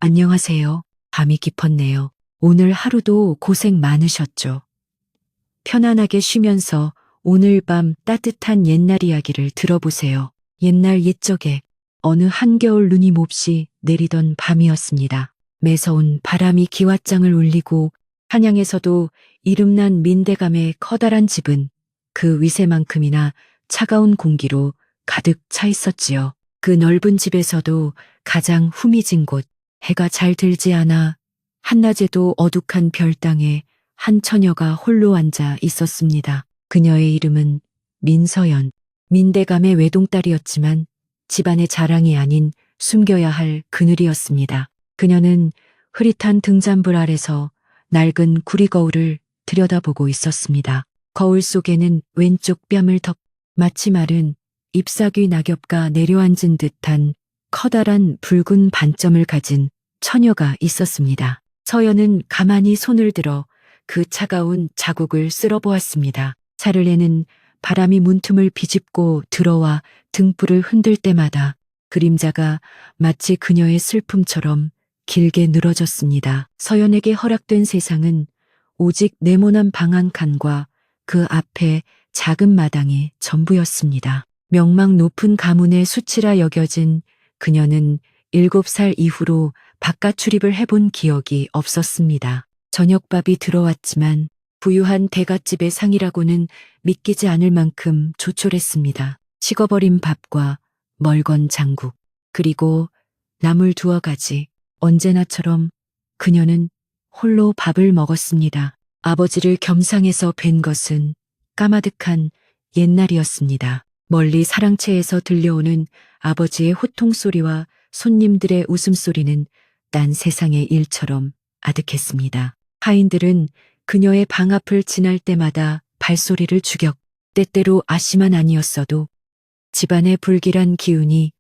안녕하세요. 밤이 깊었네요. 오늘 하루도 고생 많으셨죠? 편안하게 쉬면서 오늘 밤 따뜻한 옛날 이야기를 들어보세요. 옛날 옛적에 어느 한겨울 눈이 몹시 내리던 밤이었습니다. 매서운 바람이 기왓장을 울리고 한양에서도 이름난 민대감의 커다란 집은 그 위세만큼이나 차가운 공기로 가득 차 있었지요. 그 넓은 집에서도 가장 후미진 곳, 해가 잘 들지 않아 한낮에도 어둑한 별당에 한 처녀가 홀로 앉아 있었습니다. 그녀의 이름은 민서연. 민대감의 외동딸이었지만 집안의 자랑이 아닌 숨겨야 할 그늘이었습니다. 그녀는 흐릿한 등잔불 아래서 낡은 구리거울을 들여다보고 있었습니다. 거울 속에는 왼쪽 뺨을 마치 마른 잎사귀 낙엽가 내려앉은 듯한 커다란 붉은 반점을 가진 처녀가 있었습니다. 서연은 가만히 손을 들어 그 차가운 자국을 쓸어보았습니다. 사를에는 바람이 문틈을 비집고 들어와 등불을 흔들 때마다 그림자가 마치 그녀의 슬픔처럼 길게 늘어졌습니다. 서연에게 허락된 세상은 오직 네모난 방 한 칸과 그 앞에 작은 마당이 전부였습니다. 명망 높은 가문의 수치라 여겨진 그녀는 7살 이후로 바깥 출입을 해본 기억이 없었습니다. 저녁밥이 들어왔지만 부유한 대갓집의 상이라고는 믿기지 않을 만큼 조촐했습니다. 식어버린 밥과 멀건 장국, 그리고 나물 두어 가지. 언제나처럼 그녀는 홀로 밥을 먹었습니다. 아버지를 겸상해서 뵌 것은 까마득한 옛날이었습니다. 멀리 사랑채에서 들려오는 아버지의 호통 소리와 손님들의 웃음소리는 딴 세상의 일처럼 아득했습니다. 하인들은 그녀의 방 앞을 지날 때마다 발소리를 때때로 아씨만 아니었어도 집안의 불길한 기운이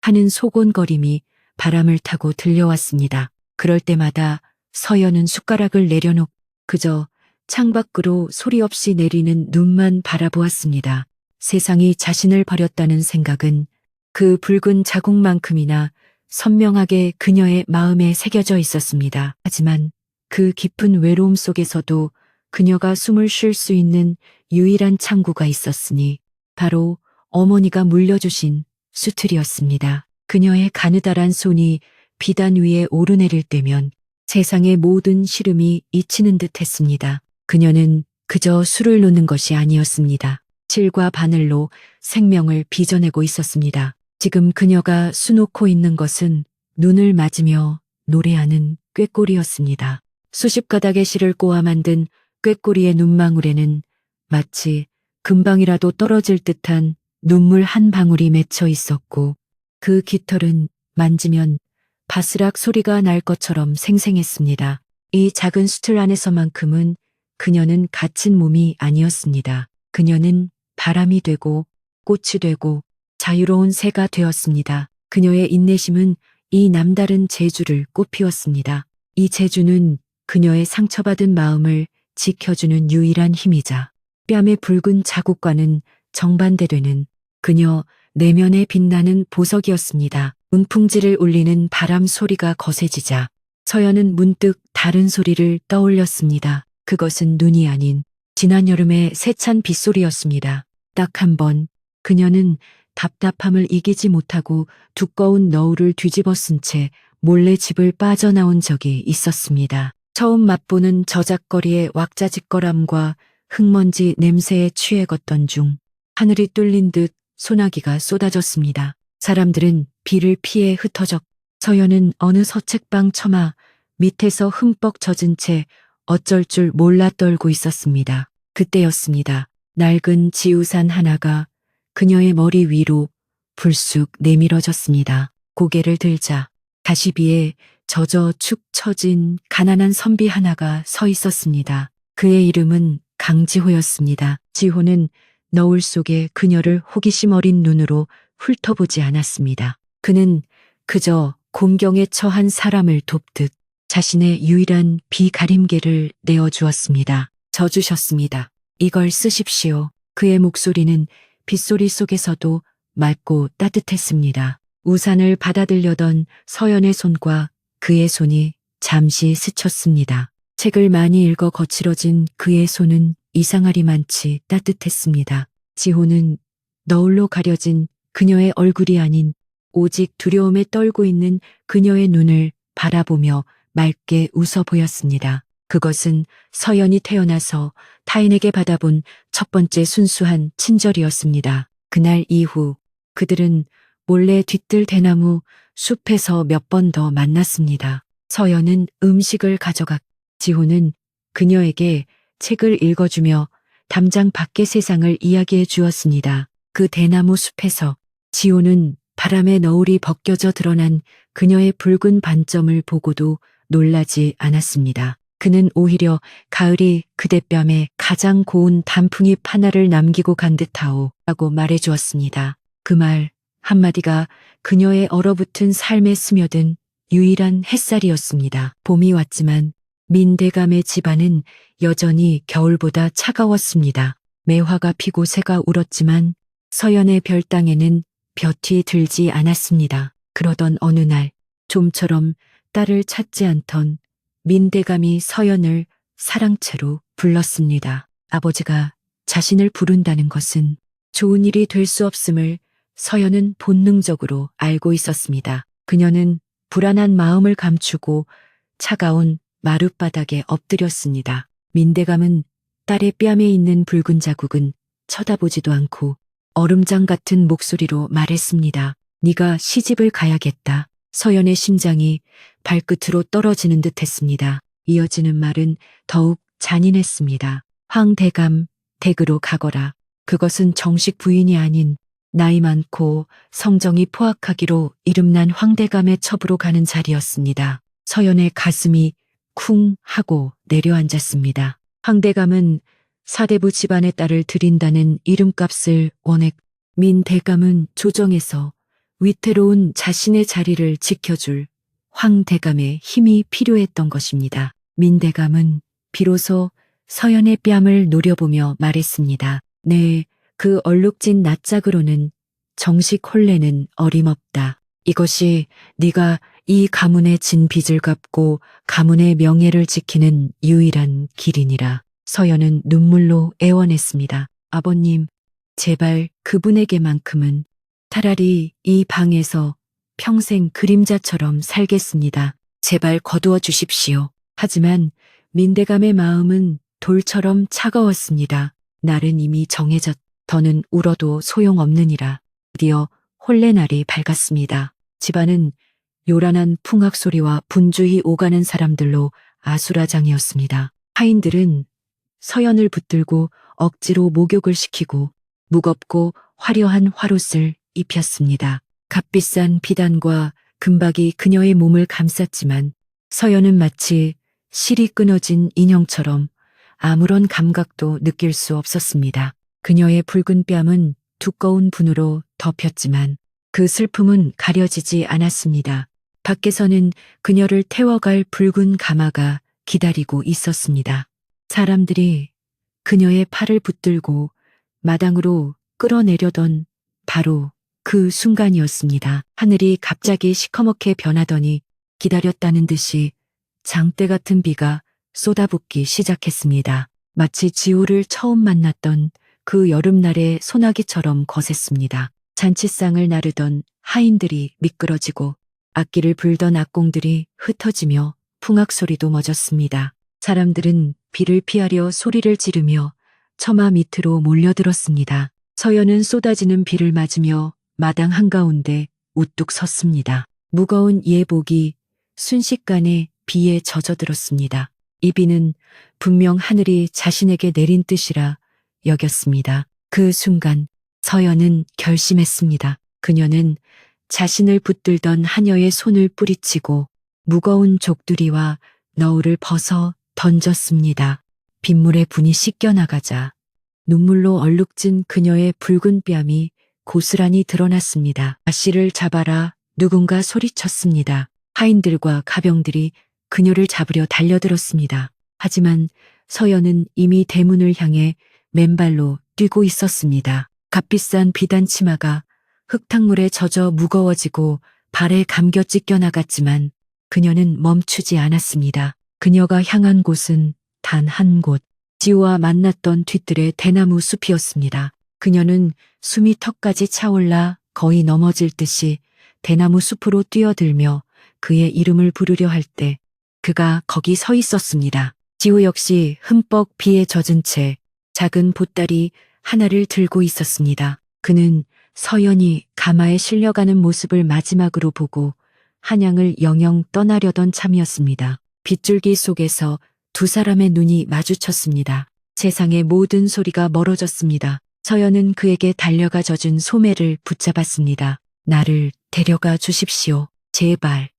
하는 소곤거림이 바람을 타고 들려왔습니다. 그럴 때마다 서연은 숟가락을 내려놓고 그저 창밖으로 소리 없이 내리는 눈만 바라보았습니다. 세상이 자신을 버렸다는 생각은 그 붉은 자국만큼이나 선명하게 그녀의 마음에 새겨져 있었습니다. 하지만 그 깊은 외로움 속에서도 그녀가 숨을 쉴 수 있는 유일한 창구가 있었으니 바로 어머니가 물려주신 수틀이었습니다. 그녀의 가느다란 손이 비단 위에 오르내릴 때면 세상의 모든 시름이 잊히는 듯 했습니다. 그녀는 그저 술을 놓는 것이 아니었습니다. 실과 바늘로 생명을 빚어내고 있었습니다. 지금 그녀가 수놓고 있는 것은 눈을 맞으며 노래하는 꾀꼬리였습니다. 수십 가닥의 실을 꼬아 만든 꾀꼬리의 눈망울에는 마치 금방이라도 떨어질 듯한 눈물 한 방울이 맺혀 있었고 그 깃털은 만지면 바스락 소리가 날 것처럼 생생했습니다. 이 작은 수틀 안에서만큼은 그녀는 갇힌 몸이 아니었습니다. 그녀는 바람이 되고 꽃이 되고 자유로운 새가 되었습니다. 그녀의 인내심은 이 남다른 재주를 꽃피웠습니다. 이 재주는 그녀의 상처받은 마음을 지켜주는 유일한 힘이자 뺨의 붉은 자국과는 정반대되는 그녀 내면에 빛나는 보석이었습니다. 문풍지를 울리는 바람 소리가 거세지자 서연은 문득 다른 소리를 떠올렸습니다. 그것은 눈이 아닌 지난 여름의 세찬 빗소리였습니다. 딱 한 번 그녀는 답답함을 이기지 못하고 두꺼운 너울을 뒤집어 쓴 채 몰래 집을 빠져나온 적이 있었습니다. 처음 맛보는 저작거리의 왁자지껄함과 흙먼지 냄새에 취해 걷던 중 하늘이 뚫린 듯 소나기가 쏟아졌습니다. 사람들은 비를 피해 흩어졌고 서연은 어느 서책방 처마 밑에서 흠뻑 젖은 채 어쩔 줄 몰라 떨고 있었습니다. 그때였습니다. 낡은 지우산 하나가 그녀의 머리 위로 불쑥 내밀어졌습니다. 고개를 들자 가시비에 젖어 축 처진 가난한 선비 하나가 서 있었습니다. 그의 이름은 강지호였습니다. 지호는 너울 속에 그녀를 호기심 어린 눈으로 훑어보지 않았습니다. 그는 그저 곤경에 처한 사람을 돕듯 자신의 유일한 비가림개를 내어주었습니다. 져주셨습니다. 이걸 쓰십시오. 그의 목소리는 빗소리 속에서도 맑고 따뜻했습니다. 우산을 받아들려던 서연의 손과 그의 손이 잠시 스쳤습니다. 책을 많이 읽어 거칠어진 그의 손은 이상하리만치 따뜻했습니다. 지호는 너울로 가려진 그녀의 얼굴이 아닌 오직 두려움에 떨고 있는 그녀의 눈을 바라보며 맑게 웃어 보였습니다. 그것은 서연이 태어나서 타인에게 받아본 첫 번째 순수한 친절이었습니다. 그날 이후 그들은 몰래 뒤뜰 대나무 숲에서 몇 번 더 만났습니다. 서연은 음식을 가져갔고 지호는 그녀에게 책을 읽어주며 담장 밖의 세상을 이야기해 주었습니다. 그 대나무 숲에서 지호는 바람에 너울이 벗겨져 드러난 그녀의 붉은 반점을 보고도 놀라지 않았습니다. 그는 오히려 가을이 그대 뺨에 가장 고운 단풍잎 하나를 남기고 간 듯하오 라고 말해 주었습니다. 그 말 한마디가 그녀의 얼어붙은 삶에 스며든 유일한 햇살이었습니다. 봄이 왔지만 민대감의 집안은 여전히 겨울보다 차가웠습니다. 매화가 피고 새가 울었지만 서연의 별땅에는 볕이 들지 않았습니다. 그러던 어느 날 좀처럼 딸을 찾지 않던 민대감이 서연을 사랑채로 불렀습니다. 아버지가 자신을 부른다는 것은 좋은 일이 될 수 없음을 서연은 본능적으로 알고 있었습니다. 그녀는 불안한 마음을 감추고 차가운 마룻바닥에 엎드렸습니다. 민대감은 딸의 뺨에 있는 붉은 자국은 쳐다보지도 않고 얼음장 같은 목소리로 말했습니다. 네가 시집을 가야겠다. 서연의 심장이 발끝으로 떨어지는 듯 했습니다. 이어지는 말은 더욱 잔인했습니다. 황대감, 댁으로 가거라. 그것은 정식 부인이 아닌 나이 많고 성정이 포악하기로 이름난 황대감의 첩으로 가는 자리였습니다. 서연의 가슴이 쿵 하고 내려앉았습니다. 황대감은 사대부 집안의 딸을 들인다는 이름값을 원했. 민대감은 조정에서 위태로운 자신의 자리를 지켜줄 황대감의 힘이 필요했던 것입니다. 민대감은 비로소 서연의 뺨을 노려보며 말했습니다. 네, 그 얼룩진 낯짝으로는 정식 혼례는 어림없다. 이것이 네가 이 가문의 진 빚을 갚고 가문의 명예를 지키는 유일한 길이니라. 서연은 눈물로 애원했습니다. 아버님, 제발 그분에게만큼은 차라리 이 방에서 평생 그림자처럼 살겠습니다. 제발 거두어 주십시오. 하지만 민대감의 마음은 돌처럼 차가웠습니다. 날은 이미 정해졌. 더는 울어도 소용없느니라. 드디어 혼례날이 밝았습니다. 집안은 요란한 풍악 소리와 분주히 오가는 사람들로 아수라장이었습니다. 하인들은 서연을 붙들고 억지로 목욕을 시키고 무겁고 화려한 화롯을 입혔습니다. 값비싼 비단과 금박이 그녀의 몸을 감쌌지만 서연은 마치 실이 끊어진 인형처럼 아무런 감각도 느낄 수 없었습니다. 그녀의 붉은 뺨은 두꺼운 분으로 덮였지만 그 슬픔은 가려지지 않았습니다. 밖에서는 그녀를 태워갈 붉은 가마가 기다리고 있었습니다. 사람들이 그녀의 팔을 붙들고 마당으로 끌어내려던 바로 그 순간이었습니다. 하늘이 갑자기 시커멓게 변하더니 기다렸다는 듯이 장대 같은 비가 쏟아붓기 시작했습니다. 마치 지호를 처음 만났던 그 여름날의 소나기처럼 거셌습니다. 잔치상을 나르던 하인들이 미끄러지고 악기를 불던 악공들이 흩어지며 풍악 소리도 멎었습니다. 사람들은 비를 피하려 소리를 지르며 처마 밑으로 몰려들었습니다. 서연은 쏟아지는 비를 맞으며 마당 한가운데 우뚝 섰습니다. 무거운 예복이 순식간에 비에 젖어들었습니다. 이 비는 분명 하늘이 자신에게 내린 뜻이라 여겼습니다. 그 순간 서연은 결심했습니다. 그녀는 자신을 붙들던 하녀의 손을 뿌리치고 무거운 족두리와 너울을 벗어 던졌습니다. 빗물에 분이 씻겨나가자 눈물로 얼룩진 그녀의 붉은 뺨이 고스란히 드러났습니다. 아씨를 잡아라. 누군가 소리쳤습니다. 하인들과 가병들이 그녀를 잡으려 달려들었습니다. 하지만 서연은 이미 대문을 향해 맨발로 뛰고 있었습니다. 값비싼 비단 치마가 흙탕물에 젖어 무거워지고 발에 감겨 찢겨 나갔지만 그녀는 멈추지 않았습니다. 그녀가 향한 곳은 단 한 곳, 지호와 만났던 뒤뜰의 대나무 숲이었습니다. 그녀는 숨이 턱까지 차올라 거의 넘어질 듯이 대나무 숲으로 뛰어들며 그의 이름을 부르려 할 때 그가 거기 서 있었습니다. 지호 역시 흠뻑 비에 젖은 채 작은 보따리 하나를 들고 있었습니다. 그는 서연이 가마에 실려가는 모습을 마지막으로 보고 한양을 영영 떠나려던 참이었습니다. 빗줄기 속에서 두 사람의 눈이 마주쳤습니다. 세상의 모든 소리가 멀어졌습니다. 서연은 그에게 달려가 젖은 소매를 붙잡았습니다. 나를 데려가 주십시오. 제발.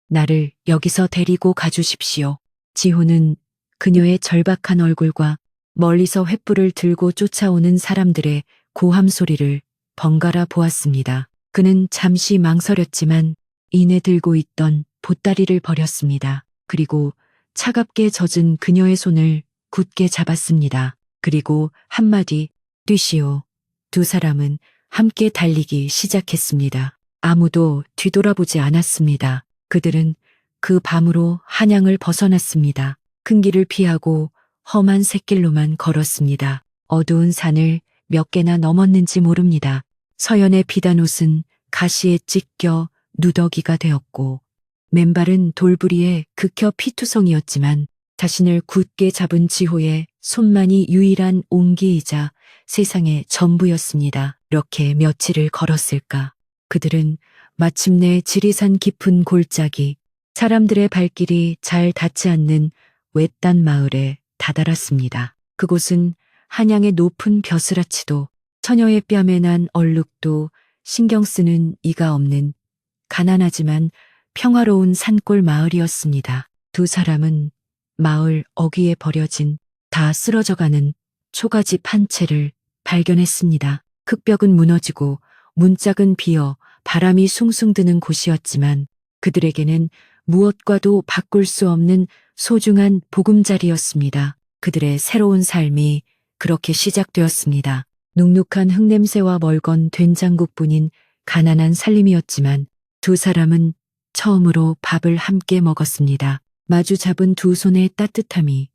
나를 여기서 데리고 가주십시오. 지호는 그녀의 절박한 얼굴과 멀리서 횃불을 들고 쫓아오는 사람들의 고함 소리를 번갈아 보았습니다. 그는 잠시 망설였지만 이내 들고 있던 보따리를 버렸습니다. 그리고 차갑게 젖은 그녀의 손을 굳게 잡았습니다. 그리고 한마디 뛰시오. 두 사람은 함께 달리기 시작했습니다. 아무도 뒤돌아보지 않았습니다. 그들은 그 밤으로 한양을 벗어났습니다. 큰 길을 피하고 험한 샛길로만 걸었습니다. 어두운 산을 몇 개나 넘었는지 모릅니다. 서연의 비단 옷은 가시에 찢겨 누더기가 되었고 맨발은 돌부리에 극혀 피투성이었지만 자신을 굳게 잡은 지호의 손만이 유일한 온기이자 세상의 전부였습니다. 이렇게 며칠을 걸었을까. 그들은 마침내 지리산 깊은 골짜기, 사람들의 발길이 잘 닿지 않는 외딴 마을에 다다랐습니다. 그곳은 한양의 높은 벼슬아치도 처녀의 뺨에 난 얼룩도 신경 쓰는 이가 없는 가난하지만 평화로운 산골 마을이었습니다. 두 사람은 마을 어귀에 버려진 다 쓰러져가는 초가집 한 채를 발견했습니다. 흙벽은 무너지고 문짝은 비어 바람이 숭숭 드는 곳이었지만 그들에게는 무엇과도 바꿀 수 없는 소중한 보금자리였습니다. 그들의 새로운 삶이 그렇게 시작되었습니다. 눅눅한 흙냄새와 멀건 된장국뿐인 가난한 살림이었지만 두 사람은 처음으로 밥을 함께 먹었습니다. 마주 잡은 두 손의 따뜻함이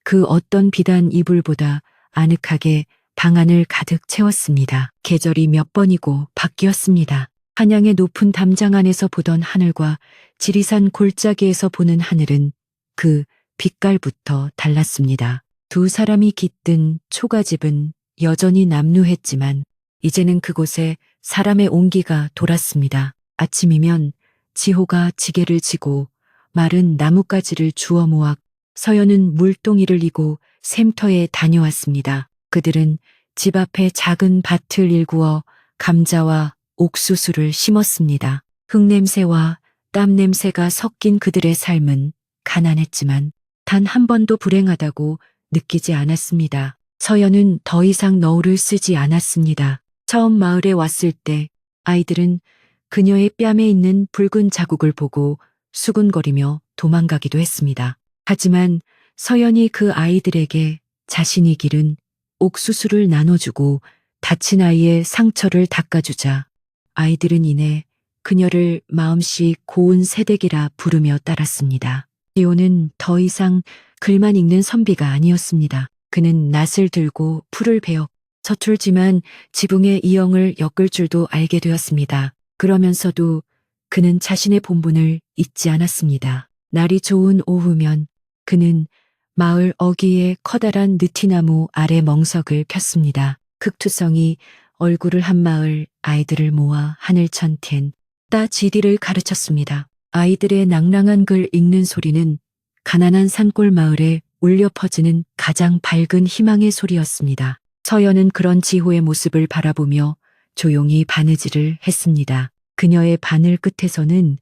그 어떤 비단 이불보다 아늑하게 방 안을 가득 채웠습니다. 계절이 몇 번이고 바뀌었습니다. 한양의 높은 담장 안에서 보던 하늘과 지리산 골짜기에서 보는 하늘은 그 빛깔부터 달랐습니다. 두 사람이 깃든 초가집은 여전히 남루했지만 이제는 그곳에 사람의 온기가 돌았습니다. 아침이면 지호가 지게를 지고 마른 나뭇가지를 주워 모아 서연은 물동이를 이고 샘터에 다녀왔습니다. 그들은 집 앞에 작은 밭을 일구어 감자와 옥수수를 심었습니다. 흙냄새와 땀냄새가 섞인 그들의 삶은 가난했지만 단 한 번도 불행하다고 느끼지 않았습니다. 서연은 더 이상 너울을 쓰지 않았습니다. 처음 마을에 왔을 때 아이들은 그녀의 뺨에 있는 붉은 자국을 보고 수군거리며 도망가기도 했습니다. 하지만 서연이 그 아이들에게 자신이 기른 옥수수를 나눠주고 다친 아이의 상처를 닦아주자 아이들은 이내 그녀를 마음씨 고운 새댁이라 부르며 따랐습니다. 지호는 더 이상 글만 읽는 선비가 아니었습니다. 그는 낫을 들고 풀을 베어 서툴지만 지붕의 이형을 엮을 줄도 알게 되었습니다. 그러면서도 그는 자신의 본분을 잊지 않았습니다. 날이 좋은 오후면 그는 마을 어귀의 커다란 느티나무 아래 멍석을 폈습니다. 극투성이 얼굴을 한 마을 아이들을 모아 하늘천텐 따지디를 가르쳤습니다. 아이들의 낭랑한 글 읽는 소리는 가난한 산골 마을에 울려 퍼지는 가장 밝은 희망의 소리였습니다. 서연은 그런 지호의 모습을 바라보며 조용히 바느질을 했습니다. 그녀의 바늘 끝에서는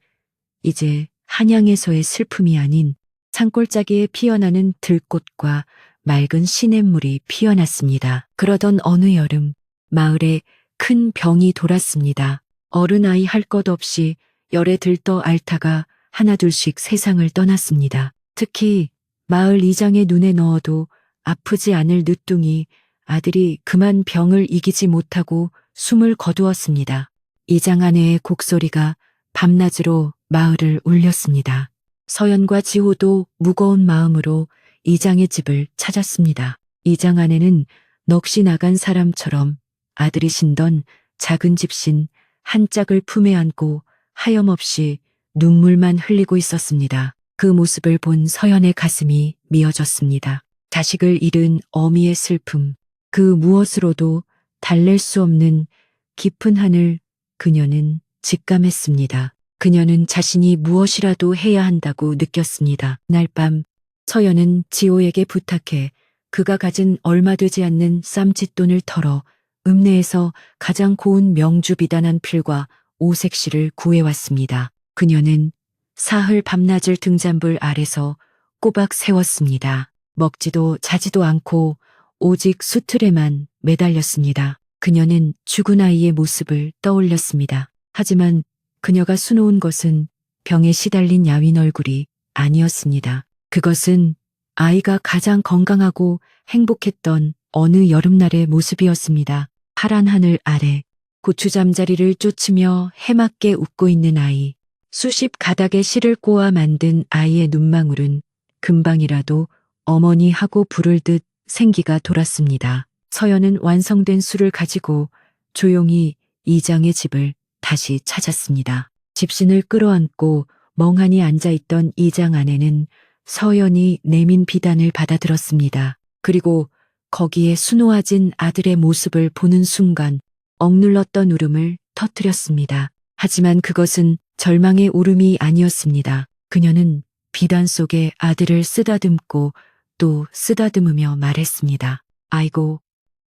이제 한양에서의 슬픔이 아닌 산골짜기에 피어나는 들꽃과 맑은 시냇물이 피어났습니다. 그러던 어느 여름 마을에 큰 병이 돌았습니다. 어른아이 할 것 없이 열에 들떠 앓다가 하나둘씩 세상을 떠났습니다. 특히 마을 이장의 눈에 넣어도 아프지 않을 늦둥이 아들이 그만 병을 이기지 못하고 숨을 거두었습니다. 이장 아내의 곡소리가 밤낮으로 마을을 울렸습니다. 서연과 지호도 무거운 마음으로 이장의 집을 찾았습니다. 이장 안에는 넋이 나간 사람처럼 아들이 신던 작은 집신 한 짝을 품에 안고 하염없이 눈물만 흘리고 있었습니다. 그 모습을 본 서연의 가슴이 미어졌습니다. 자식을 잃은 어미의 슬픔, 그 무엇으로도 달랠 수 없는 깊은 한을 그녀는 직감했습니다. 그녀는 자신이 무엇이라도 해야 한다고 느꼈습니다. 날 밤 서연은 지호에게 부탁해 그가 가진 얼마 되지 않는 쌈짓돈을 털어 읍내에서 가장 고운 명주 비단한 필과 오색실을 구해왔습니다. 그녀는 사흘 밤낮을 등잔불 아래서 꼬박 세웠습니다. 먹지도 자지도 않고 오직 수틀에만 매달렸습니다. 그녀는 죽은 아이의 모습을 떠올렸습니다. 하지만 그녀가 수놓은 것은 병에 시달린 야윈 얼굴이 아니었습니다. 그것은 아이가 가장 건강하고 행복했던 어느 여름날의 모습이었습니다. 파란 하늘 아래 고추 잠자리를 쫓으며 해맑게 웃고 있는 아이. 수십 가닥의 실을 꼬아 만든 아이의 눈망울은 금방이라도 어머니 하고 부를 듯 생기가 돌았습니다. 서연은 완성된 술을 가지고 조용히 이장의 집을 다시 찾았습니다. 집신을 끌어안고 멍하니 앉아있던 이장 안에는 서연이 내민 비단을 받아들었습니다. 그리고 거기에 수놓아진 아들의 모습을 보는 순간 억눌렀던 울음을 터뜨렸습니다. 하지만 그것은 절망의 울음이 아니었습니다. 그녀는 비단 속에 아들을 쓰다듬고 또 쓰다듬으며 말했습니다. 아이고,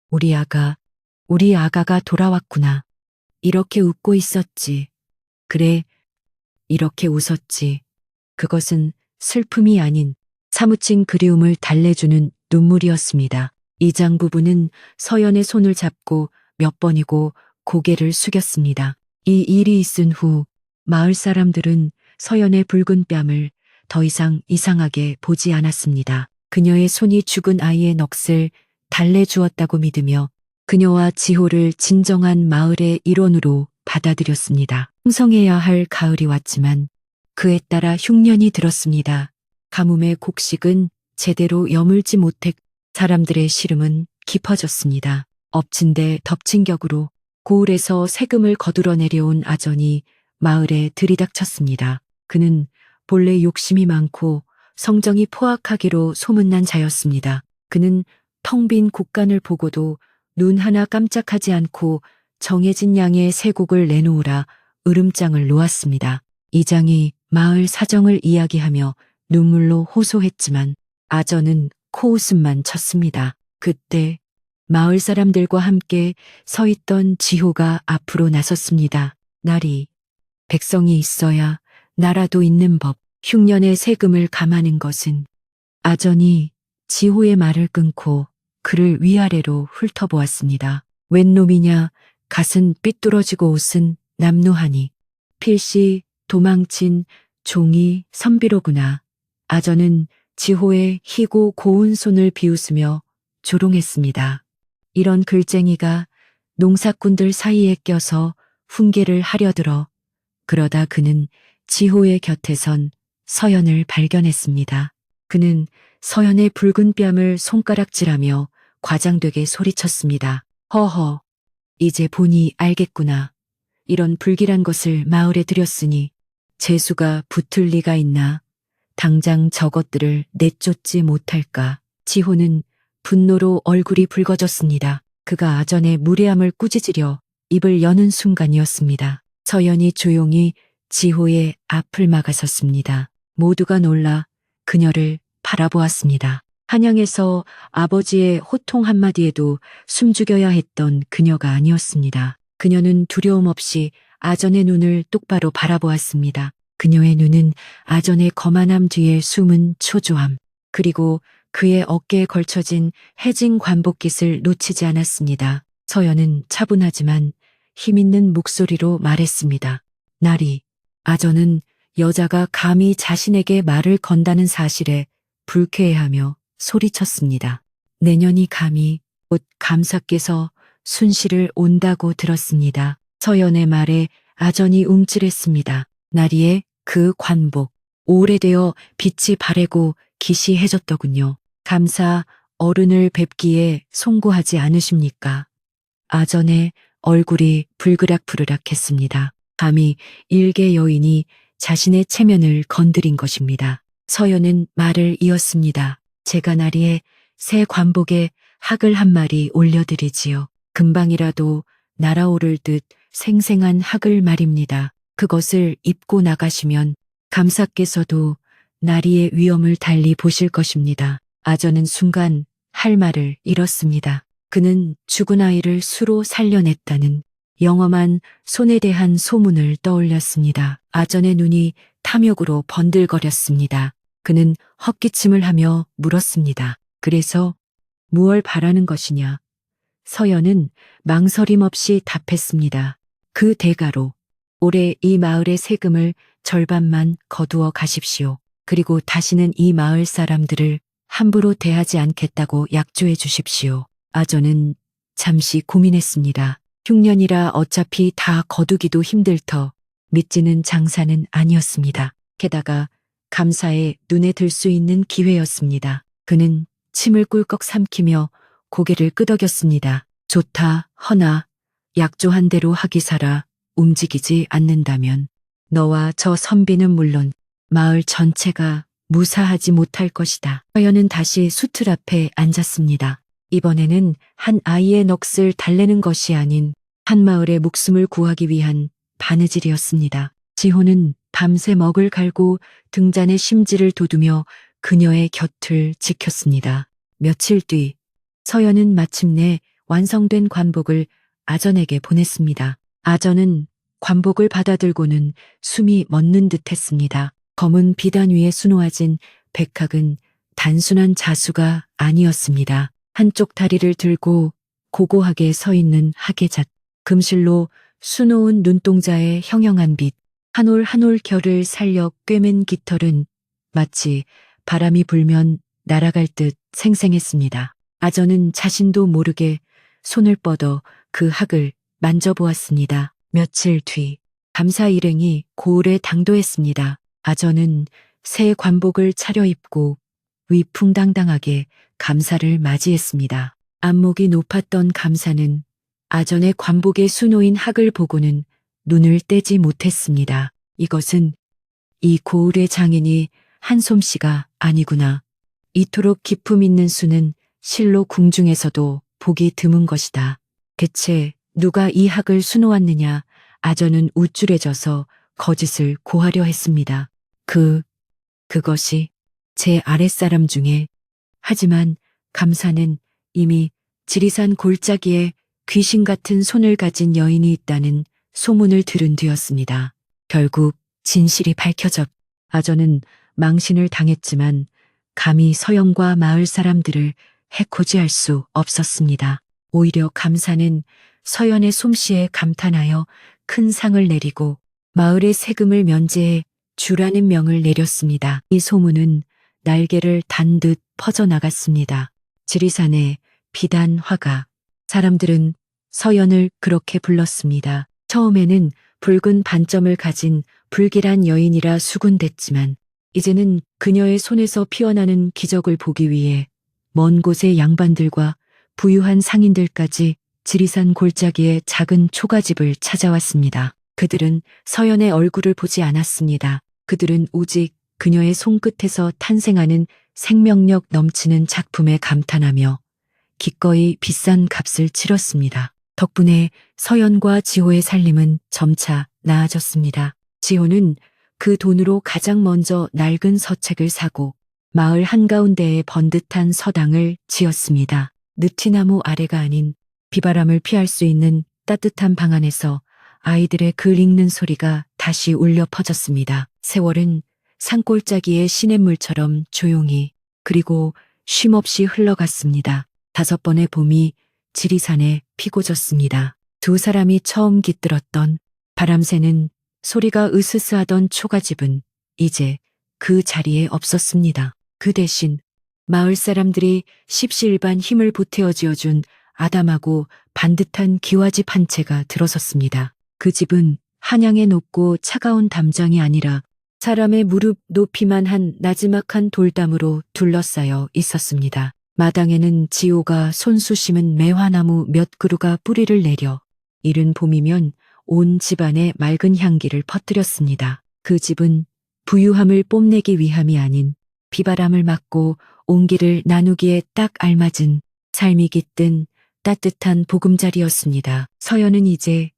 우리 아가가 돌아왔구나. 이렇게 웃고 있었지. 그래, 이렇게 웃었지. 그것은 슬픔이 아닌 사무친 그리움을 달래주는 눈물이었습니다. 이장 부부는 서연의 손을 잡고 몇 번이고 고개를 숙였습니다. 이 일이 있은 후 마을 사람들은 서연의 붉은 뺨을 더 이상 이상하게 보지 않았습니다. 그녀의 손이 죽은 아이의 넋을 달래주었다고 믿으며 그녀와 지호를 진정한 마을의 일원으로 받아들였습니다. 풍성해야 할 가을이 왔지만 그에 따라 흉년이 들었습니다. 가뭄의 곡식은 제대로 여물지 못해 사람들의 시름은 깊어졌습니다. 엎친 데 덮친 격으로 고을에서 세금을 거두러 내려온 아전이 마을에 들이닥쳤습니다. 그는 본래 욕심이 많고 성정이 포악하기로 소문난 자였습니다. 그는 텅 빈 곳간을 보고도 눈 하나 깜짝하지 않고 정해진 양의 세곡을 내놓으라 으름장을 놓았습니다. 이장이 마을 사정을 이야기하며 눈물로 호소했지만 아전은 코웃음만 쳤습니다. 그때 마을 사람들과 함께 서 있던 지호가 앞으로 나섰습니다. 나리, 백성이 있어야 나라도 있는 법. 흉년의 세금을 감하는 것은 아전이 지호의 말을 끊고 그를 위아래로 훑어보았습니다. 웬 놈이냐, 갓은 삐뚤어지고 옷은 남루하니 필시 도망친 종이 선비로구나. 아전은 지호의 희고 고운 손을 비웃으며 조롱했습니다. 이런 글쟁이가 농사꾼들 사이에 껴서 훈계를 하려들어. 그러다 그는 지호의 곁에 선 서연을 발견했습니다. 그는 서연의 붉은 뺨을 손가락질하며 과장되게 소리쳤습니다. 허허, 이제 보니 알겠구나. 이런 불길한 것을 마을에 들였으니 재수가 붙을 리가 있나. 당장 저것들을 내쫓지 못할까. 지호는 분노로 얼굴이 붉어졌습니다. 그가 아전의 무례함을 꾸짖으려 입을 여는 순간이었습니다. 서연이 조용히 지호의 앞을 막아섰습니다. 모두가 놀라 그녀를 바라보았습니다. 한양에서 아버지의 호통 한마디에도 숨죽여야 했던 그녀가 아니었습니다. 그녀는 두려움 없이 아전의 눈을 똑바로 바라보았습니다. 그녀의 눈은 아전의 거만함 뒤에 숨은 초조함, 그리고 그의 어깨에 걸쳐진 해진 관복깃을 놓치지 않았습니다. 서연은 차분하지만 힘있는 목소리로 말했습니다. 나리, 아전은 여자가 감히 자신에게 말을 건다는 사실에 불쾌해하며 소리쳤습니다. 내년이 감히 곧 감사께서 순실을 온다고 들었습니다. 서연의 말에 아전이 움찔했습니다. 나리의 그 관복, 오래되어 빛이 바래고 기시해졌더군요. 감사 어른을 뵙기에 송구하지 않으십니까? 아전의 얼굴이 불그락불그락했습니다. 감히 일개 여인이 자신의 체면을 건드린 것입니다. 서연은 말을 이었습니다. 제가 나리에 새 관복에 학을 한 마리 올려드리지요. 금방이라도 날아오를 듯 생생한 학을 말입니다. 그것을 입고 나가시면 감사께서도 나리의 위엄을 달리 보실 것입니다. 아전은 순간 할 말을 잃었습니다. 그는 죽은 아이를 수로 살려냈다는 영험한 손에 대한 소문을 떠올렸습니다. 아전의 눈이 탐욕으로 번들거렸습니다. 그는 헛기침을 하며 물었습니다. 그래서 무얼 바라는 것이냐? 서연은 망설임 없이 답했습니다. 그 대가로 올해 이 마을의 세금을 절반만 거두어 가십시오. 그리고 다시는 이 마을 사람들을 함부로 대하지 않겠다고 약조해 주십시오. 아전은 잠시 고민했습니다. 흉년이라 어차피 다 거두기도 힘들 터 믿지는 장사는 아니었습니다. 게다가 감사에 눈에 들 수 있는 기회였습니다. 그는 침을 꿀꺽 삼키며 고개를 끄덕였습니다. 좋다, 허나 약조한 대로 하기사라. 움직이지 않는다면 너와 저 선비는 물론 마을 전체가 무사하지 못할 것이다. 서연은 다시 수틀 앞에 앉았습니다. 이번에는 한 아이의 넋을 달래는 것이 아닌 한 마을의 목숨을 구하기 위한 바느질이었습니다. 지호는 밤새 먹을 갈고 등잔에 심지를 돋우며 그녀의 곁을 지켰습니다. 며칠 뒤 서연은 마침내 완성된 관복을 아전에게 보냈습니다. 아전은 관복을 받아들고는 숨이 멎는 듯 했습니다. 검은 비단 위에 수놓아진 백학은 단순한 자수가 아니었습니다. 한쪽 다리를 들고 고고하게 서 있는 하계잣, 금실로 수놓은 눈동자의 형형한 빛, 한 올 한 올 결을 살려 꿰맨 깃털은 마치 바람이 불면 날아갈 듯 생생했습니다. 아전은 자신도 모르게 손을 뻗어 그 학을 만져보았습니다. 며칠 뒤 감사 일행이 고을에 당도했습니다. 아전은 새 관복을 차려입고 위풍당당하게 감사를 맞이했습니다. 안목이 높았던 감사는 아전의 관복에 수놓인 학을 보고는 눈을 떼지 못했습니다. 이것은 이 고을의 장인이 한 솜씨가 아니구나. 이토록 기품 있는 수는 실로 궁중에서도 보기 드문 것이다. 대체 누가 이 학을 수놓았느냐? 아전은 우쭐해져서 거짓을 고하려 했습니다. 그것이 제 아랫사람 중에. 하지만 감사는 이미 지리산 골짜기에 귀신 같은 손을 가진 여인이 있다는 소문을 들은 뒤였습니다. 결국 진실이 밝혀져 아전은 망신을 당했지만 감히 서영과 마을 사람들을 해코지할 수 없었습니다. 오히려 감사는 서연의 솜씨에 감탄하여 큰 상을 내리고 마을의 세금을 면제해 주라는 명을 내렸습니다. 이 소문은 날개를 단 듯 퍼져나갔습니다. 지리산의 비단 화가. 사람들은 서연을 그렇게 불렀습니다. 처음에는 붉은 반점을 가진 불길한 여인이라 수군댔지만 이제는 그녀의 손에서 피어나는 기적을 보기 위해 먼 곳의 양반들과 부유한 상인들까지 지리산 골짜기의 작은 초가집을 찾아왔습니다. 그들은 서연의 얼굴을 보지 않았습니다. 그들은 오직 그녀의 손끝에서 탄생하는 생명력 넘치는 작품에 감탄하며 기꺼이 비싼 값을 치렀습니다. 덕분에 서연과 지호의 살림은 점차 나아졌습니다. 지호는 그 돈으로 가장 먼저 낡은 서책을 사고 마을 한가운데에 번듯한 서당을 지었습니다. 느티나무 아래가 아닌 비바람을 피할 수 있는 따뜻한 방 안에서 아이들의 글 읽는 소리가 다시 울려 퍼졌습니다. 세월은 산골짜기의 시냇물처럼 조용히 그리고 쉼없이 흘러갔습니다. 5번의 봄이 지리산에 피고 졌습니다. 두 사람이 처음 깃들었던 바람새는 소리가 으스스하던 초가집은 이제 그 자리에 없었습니다. 그 대신 마을 사람들이 십시일반 힘을 보태어 지어준 아담하고 반듯한 기와집 한 채가 들어섰습니다. 그 집은 한양의 높고 차가운 담장이 아니라 사람의 무릎 높이만 한 나지막한 돌담으로 둘러싸여 있었습니다. 마당에는 지호가 손수 심은 매화나무 몇 그루가 뿌리를 내려 이른 봄이면 온 집안에 맑은 향기를 퍼뜨렸습니다. 그 집은 부유함을 뽐내기 위함이 아닌 비바람을 맞고 온기를 나누기에 딱 알맞은 삶이 깃든 따뜻한 보금자리였습니다. 서연은 이제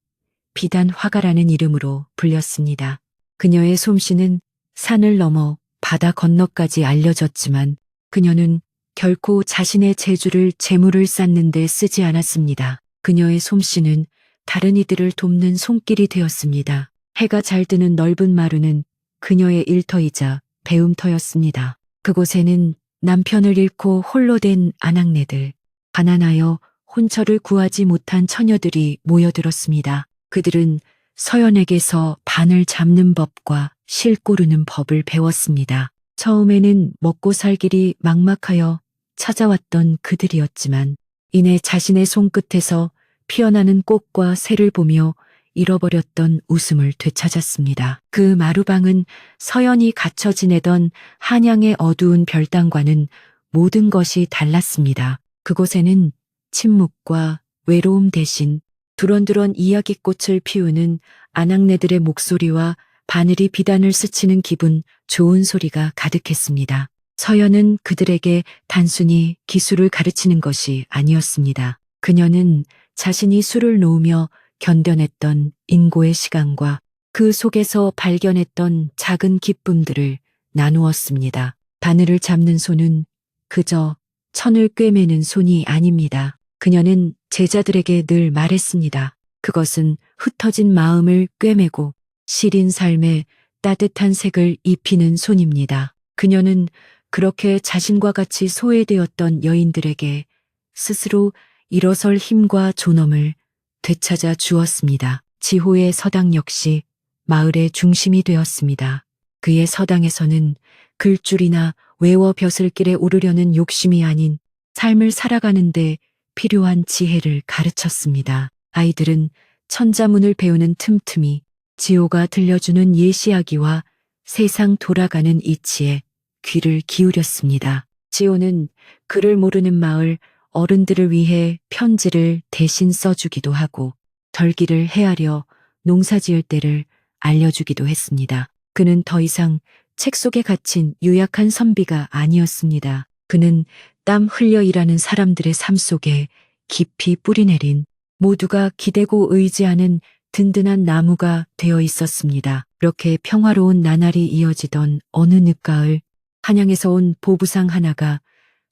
비단 화가라는 이름으로 불렸습니다. 그녀의 솜씨는 산을 넘어 바다 건너까지 알려졌지만 그녀는 결코 자신의 재주를 재물을 쌓는 데 쓰지 않았습니다. 그녀의 솜씨는 다른 이들을 돕는 손길이 되었습니다. 해가 잘 드는 넓은 마루는 그녀의 일터이자 배움터였습니다. 그곳에는 남편을 잃고 홀로 된 아낙네들, 가난하여 혼처를 구하지 못한 처녀들이 모여들었습니다. 그들은 서연에게서 반을 잡는 법과 실 고르는 법을 배웠습니다. 처음에는 먹고 살 길이 막막하여 찾아왔던 그들이었지만 이내 자신의 손끝에서 피어나는 꽃과 새를 보며 잃어버렸던 웃음을 되찾았습니다. 그 마루방은 서연이 갇혀 지내던 한양의 어두운 별당과는 모든 것이 달랐습니다. 그곳에는 침묵과 외로움 대신 두런두런 이야기꽃을 피우는 아낙네들의 목소리와 바늘이 비단을 스치는 기분 좋은 소리가 가득했습니다. 서연은 그들에게 단순히 기술을 가르치는 것이 아니었습니다. 그녀는 자신이 술을 놓으며 견뎌냈던 인고의 시간과 그 속에서 발견했던 작은 기쁨들을 나누었습니다. 바늘을 잡는 손은 그저 천을 꿰매는 손이 아닙니다. 그녀는 제자들에게 늘 말했습니다. 그것은 흩어진 마음을 꿰매고 시린 삶에 따뜻한 색을 입히는 손입니다. 그녀는 그렇게 자신과 같이 소외되었던 여인들에게 스스로 일어설 힘과 존엄을 되찾아 주었습니다. 지호의 서당 역시 마을의 중심이 되었습니다. 그의 서당에서는 글줄이나 외워 벼슬길에 오르려는 욕심이 아닌 삶을 살아가는데 필요한 지혜를 가르쳤습니다. 아이들은 천자문을 배우는 틈틈이 지호가 들려주는 예시하기와 세상 돌아가는 이치에 귀를 기울였습니다. 지호는 글을 모르는 마을 어른들을 위해 편지를 대신 써주기도 하고 덜기를 헤아려 농사지을 때를 알려주기도 했습니다. 그는 더 이상 책 속에 갇힌 유약한 선비가 아니었습니다. 그는 땀 흘려 일하는 사람들의 삶 속에 깊이 뿌리내린 모두가 기대고 의지하는 든든한 나무가 되어 있었습니다. 그렇게 평화로운 나날이 이어지던 어느 늦가을 한양에서 온 보부상 하나가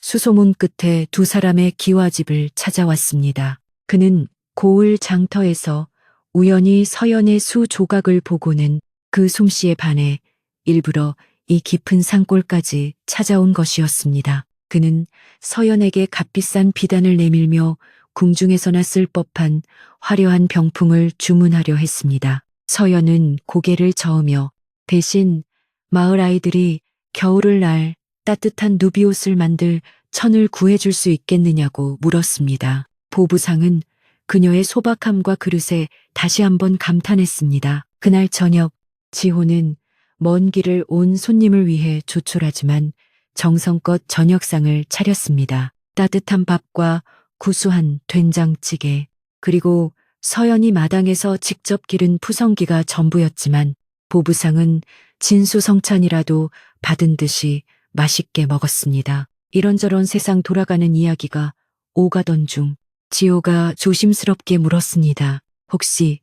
수소문 끝에 두 사람의 기와집을 찾아왔습니다. 그는 고을 장터에서 우연히 서연의 수 조각을 보고는 그 솜씨에 반해 일부러 이 깊은 산골까지 찾아온 것이었습니다. 그는 서연에게 값비싼 비단을 내밀며 궁중에서나 쓸 법한 화려한 병풍을 주문하려 했습니다. 서연은 고개를 저으며 대신 마을 아이들이 겨울을 날 따뜻한 누비옷을 만들 천을 구해줄 수 있겠느냐고 물었습니다. 보부상은 그녀의 소박함과 그릇에 다시 한번 감탄했습니다. 그날 저녁 지호는 먼 길을 온 손님을 위해 조촐하지만 정성껏 저녁상을 차렸습니다. 따뜻한 밥과 구수한 된장찌개, 그리고 서연이 마당에서 직접 기른 푸성기가 전부였지만 보부상은 진수성찬이라도 받은 듯이 맛있게 먹었습니다. 이런저런 세상 돌아가는 이야기가 오가던 중 지호가 조심스럽게 물었습니다. 혹시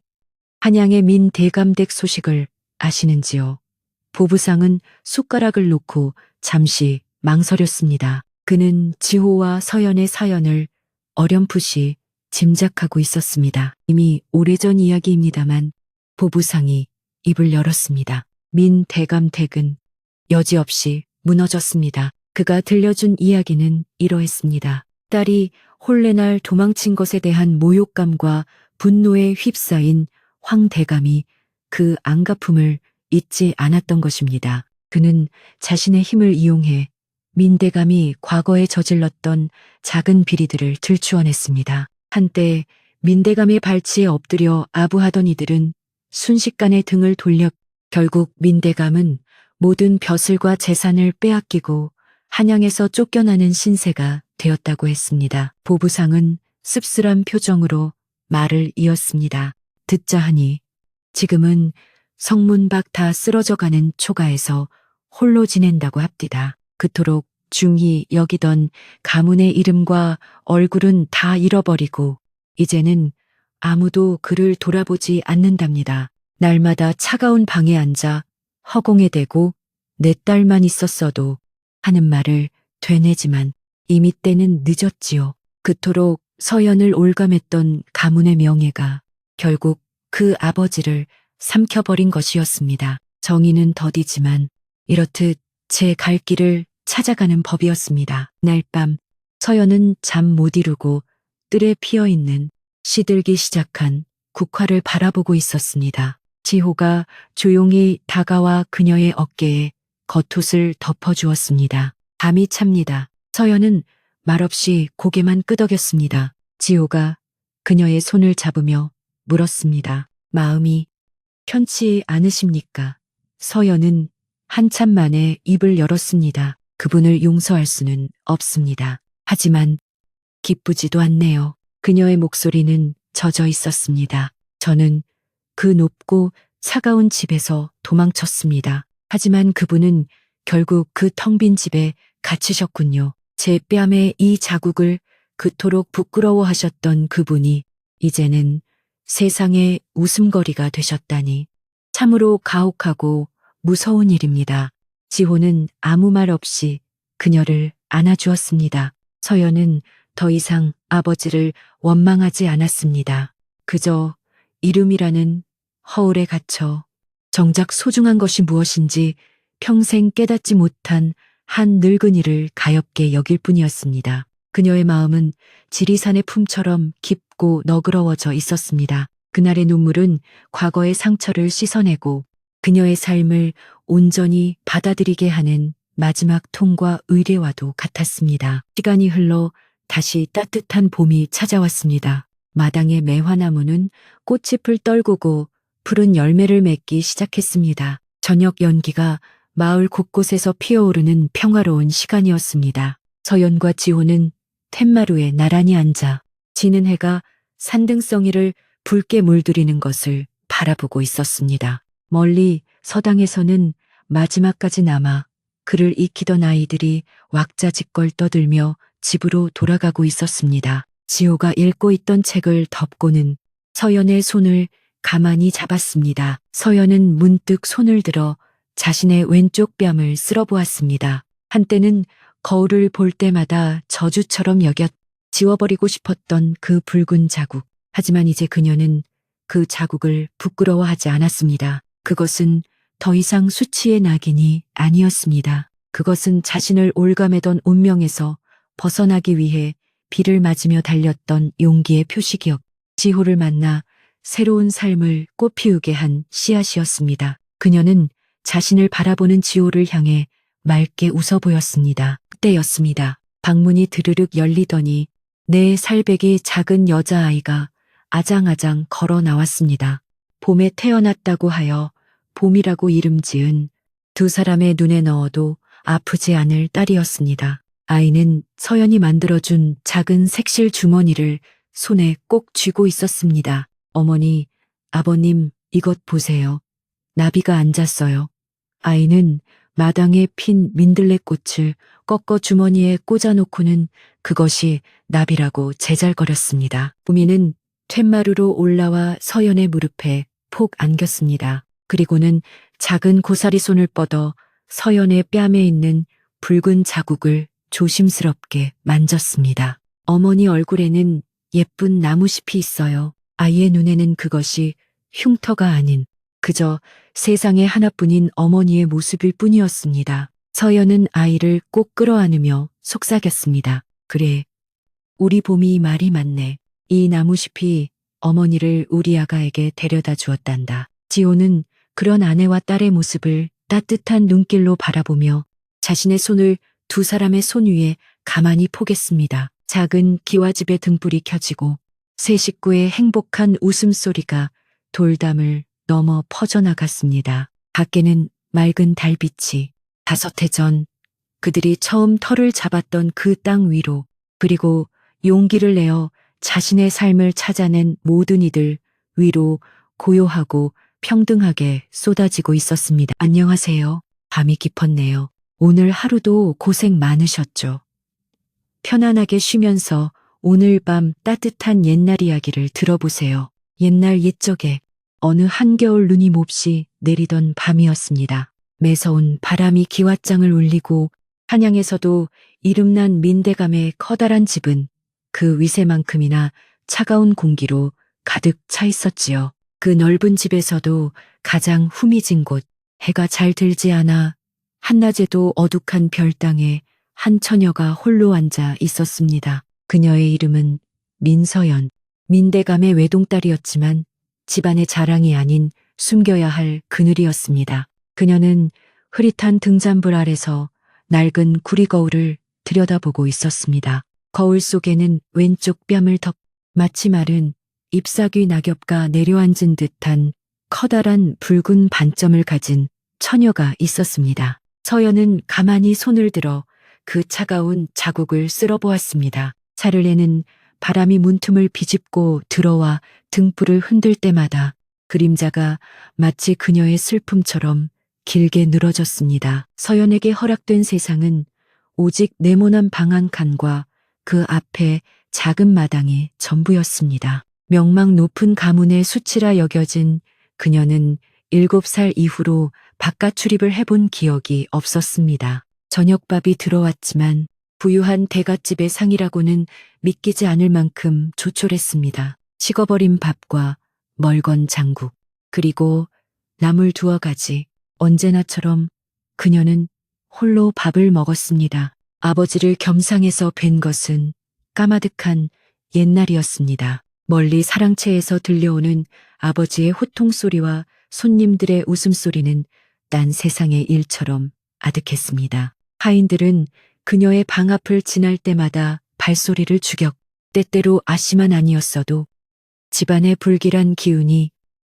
한양의 민대감댁 소식을 아시는지요? 보부상은 숟가락을 놓고 잠시 망설였습니다. 그는 지호와 서연의 사연을 어렴풋이 짐작하고 있었습니다. 이미 오래전 이야기입니다만 보부상이 입을 열었습니다. 민대감댁은 여지없이 무너졌습니다. 그가 들려준 이야기는 이러했습니다. 딸이 홀레날 도망친 것에 대한 모욕감과 분노에 휩싸인 황대감이 그 안갚음을 잊지 않았던 것입니다. 그는 자신의 힘을 이용해 민대감이 과거에 저질렀던 작은 비리들을 들추어냈습니다. 한때 민대감의 발치에 엎드려 아부하던 이들은 순식간에 등을 돌려 결국 민대감은 모든 벼슬과 재산을 빼앗기고 한양에서 쫓겨나는 신세가 되었다고 했습니다. 보부상은 씁쓸한 표정으로 말을 이었습니다. 듣자 하니 지금은 성문 밖 다 쓰러져가는 초가에서 홀로 지낸다고 합디다. 그토록 중히 여기던 가문의 이름과 얼굴은 다 잃어버리고 이제는 아무도 그를 돌아보지 않는답니다. 날마다 차가운 방에 앉아 허공에 대고 내 딸만 있었어도 하는 말을 되뇌지만 이미 때는 늦었지요. 그토록 서연을 올감했던 가문의 명예가 결국 그 아버지를 삼켜버린 것이었습니다. 정의는 더디지만 이렇듯 제 갈 길을 찾아가는 법이었습니다. 날 밤 서연은 잠 못 이루고 뜰에 피어있는 시들기 시작한 국화를 바라보고 있었습니다. 지호가 조용히 다가와 그녀의 어깨에 겉옷을 덮어주었습니다. 밤이 찹니다. 서연은 말없이 고개만 끄덕였습니다. 지호가 그녀의 손을 잡으며 물었습니다. 마음이 편치 않으십니까? 서연은 한참 만에 입을 열었습니다. 그분을 용서할 수는 없습니다. 하지만 기쁘지도 않네요. 그녀의 목소리는 젖어 있었습니다. 저는 그 높고 차가운 집에서 도망쳤습니다. 하지만 그분은 결국 그 텅 빈 집에 갇히셨군요. 제 뺨에 이 자국을 그토록 부끄러워하셨던 그분이 이제는 세상의 웃음거리가 되셨다니 참으로 가혹하고 무서운 일입니다. 지호는 아무 말 없이 그녀를 안아주었습니다. 서연은 더 이상 아버지를 원망하지 않았습니다. 그저 이름이라는 허울에 갇혀 정작 소중한 것이 무엇인지 평생 깨닫지 못한 한 늙은이를 가엾게 여길 뿐이었습니다. 그녀의 마음은 지리산의 품처럼 깊고 너그러워져 있었습니다. 그날의 눈물은 과거의 상처를 씻어내고 그녀의 삶을 온전히 받아들이게 하는 마지막 통과 의례와도 같았습니다. 시간이 흘러 다시 따뜻한 봄이 찾아왔습니다. 마당의 매화나무는 꽃잎을 떨구고 푸른 열매를 맺기 시작했습니다. 저녁 연기가 마을 곳곳에서 피어오르는 평화로운 시간이었습니다. 서연과 지호는 툇마루에 나란히 앉아 지는 해가 산등성이를 붉게 물들이는 것을 바라보고 있었습니다. 멀리 서당에서는 마지막까지 남아 그를 익히던 아이들이 왁자지껄 떠들며 집으로 돌아가고 있었습니다. 지호가 읽고 있던 책을 덮고는 서연의 손을 가만히 잡았습니다. 서연은 문득 손을 들어 자신의 왼쪽 뺨을 쓸어보았습니다. 한때는 거울을 볼 때마다 저주처럼 지워버리고 싶었던 그 붉은 자국. 하지만 이제 그녀는 그 자국을 부끄러워하지 않았습니다. 그것은 더 이상 수치의 낙인이 아니었습니다. 그것은 자신을 올가매던 운명에서 벗어나기 위해 비를 맞으며 달렸던 용기의 표식이었고 지호를 만나 새로운 삶을 꽃피우게 한 씨앗이었습니다. 그녀는 자신을 바라보는 지호를 향해 맑게 웃어 보였습니다. 그때였습니다. 방문이 드르륵 열리더니 4살배기 작은 여자아이가 아장아장 걸어 나왔습니다. 봄에 태어났다고 하여 봄이라고 이름 지은 2사람의 눈에 넣어도 아프지 않을 딸이었습니다. 아이는 서연이 만들어준 작은 색실 주머니를 손에 꼭 쥐고 있었습니다. 어머니, 아버님, 이것 보세요. 나비가 앉았어요. 아이는 마당에 핀 민들레꽃을 꺾어 주머니에 꽂아놓고는 그것이 나비라고 제잘거렸습니다. 부미는 툇마루로 올라와 서연의 무릎에 폭 안겼습니다. 그리고는 작은 고사리 손을 뻗어 서연의 뺨에 있는 붉은 자국을 조심스럽게 만졌습니다. 어머니 얼굴에는 예쁜 나무잎이 있어요. 아이의 눈에는 그것이 흉터가 아닌 그저 세상에 하나뿐인 어머니의 모습일 뿐이었습니다. 서연은 아이를 꼭 끌어안으며 속삭였습니다. 그래, 우리 봄이 말이 맞네. 이 나무잎이 어머니를 우리 아가에게 데려다 주었단다. 지호는 그런 아내와 딸의 모습을 따뜻한 눈길로 바라보며 자신의 손을 2사람의 손 위에 가만히 포겠습니다. 작은 기와집의 등불이 켜지고 세 식구의 행복한 웃음소리가 돌담을 넘어 퍼져나갔습니다. 밖에는 맑은 달빛이 5해 전 그들이 처음 터를 잡았던 그 땅 위로, 그리고 용기를 내어 자신의 삶을 찾아낸 모든 이들 위로 고요하고 평등하게 쏟아지고 있었습니다. 안녕하세요. 밤이 깊었네요. 오늘 하루도 고생 많으셨죠? 편안하게 쉬면서 오늘 밤 따뜻한 옛날 이야기를 들어보세요. 옛날 옛적에 어느 한겨울 눈이 몹시 내리던 밤이었습니다. 매서운 바람이 기왓장을 울리고 한양에서도 이름난 민대감의 커다란 집은 그 위세만큼이나 차가운 공기로 가득 차 있었지요. 그 넓은 집에서도 가장 후미진 곳, 해가 잘 들지 않아 한낮에도 어둑한 별당에 한 처녀가 홀로 앉아 있었습니다. 그녀의 이름은 민서연, 민대감의 외동딸이었지만 집안의 자랑이 아닌 숨겨야 할 그늘이었습니다. 그녀는 흐릿한 등잔불 아래서 낡은 구리거울을 들여다보고 있었습니다. 거울 속에는 왼쪽 뺨을 마치 마른 잎사귀 낙엽가 내려앉은 듯한 커다란 붉은 반점을 가진 처녀가 있었습니다. 서연은 가만히 손을 들어 그 차가운 자국을 쓸어보았습니다. 사를내는 바람이 문틈을 비집고 들어와 등불을 흔들 때마다 그림자가 마치 그녀의 슬픔처럼 길게 늘어졌습니다. 서연에게 허락된 세상은 오직 네모난 방 한 칸과 그 앞에 작은 마당이 전부였습니다. 명망 높은 가문의 수치라 여겨진 그녀는 7살 이후로 바깥 출입을 해본 기억이 없었습니다. 저녁밥이 들어왔지만 부유한 대갓집의 상이라고는 믿기지 않을 만큼 조촐했습니다. 식어버린 밥과 멀건 장국, 그리고 나물 2가지. 언제나처럼 그녀는 홀로 밥을 먹었습니다. 아버지를 겸상해서 뵌 것은 까마득한 옛날이었습니다. 멀리 사랑채에서 들려오는 아버지의 호통 소리와 손님들의 웃음소리는 딴 세상의 일처럼 아득했습니다. 하인들은 그녀의 방 앞을 지날 때마다 발소리를 때때로 아씨만 아니었어도 집안의 불길한 기운이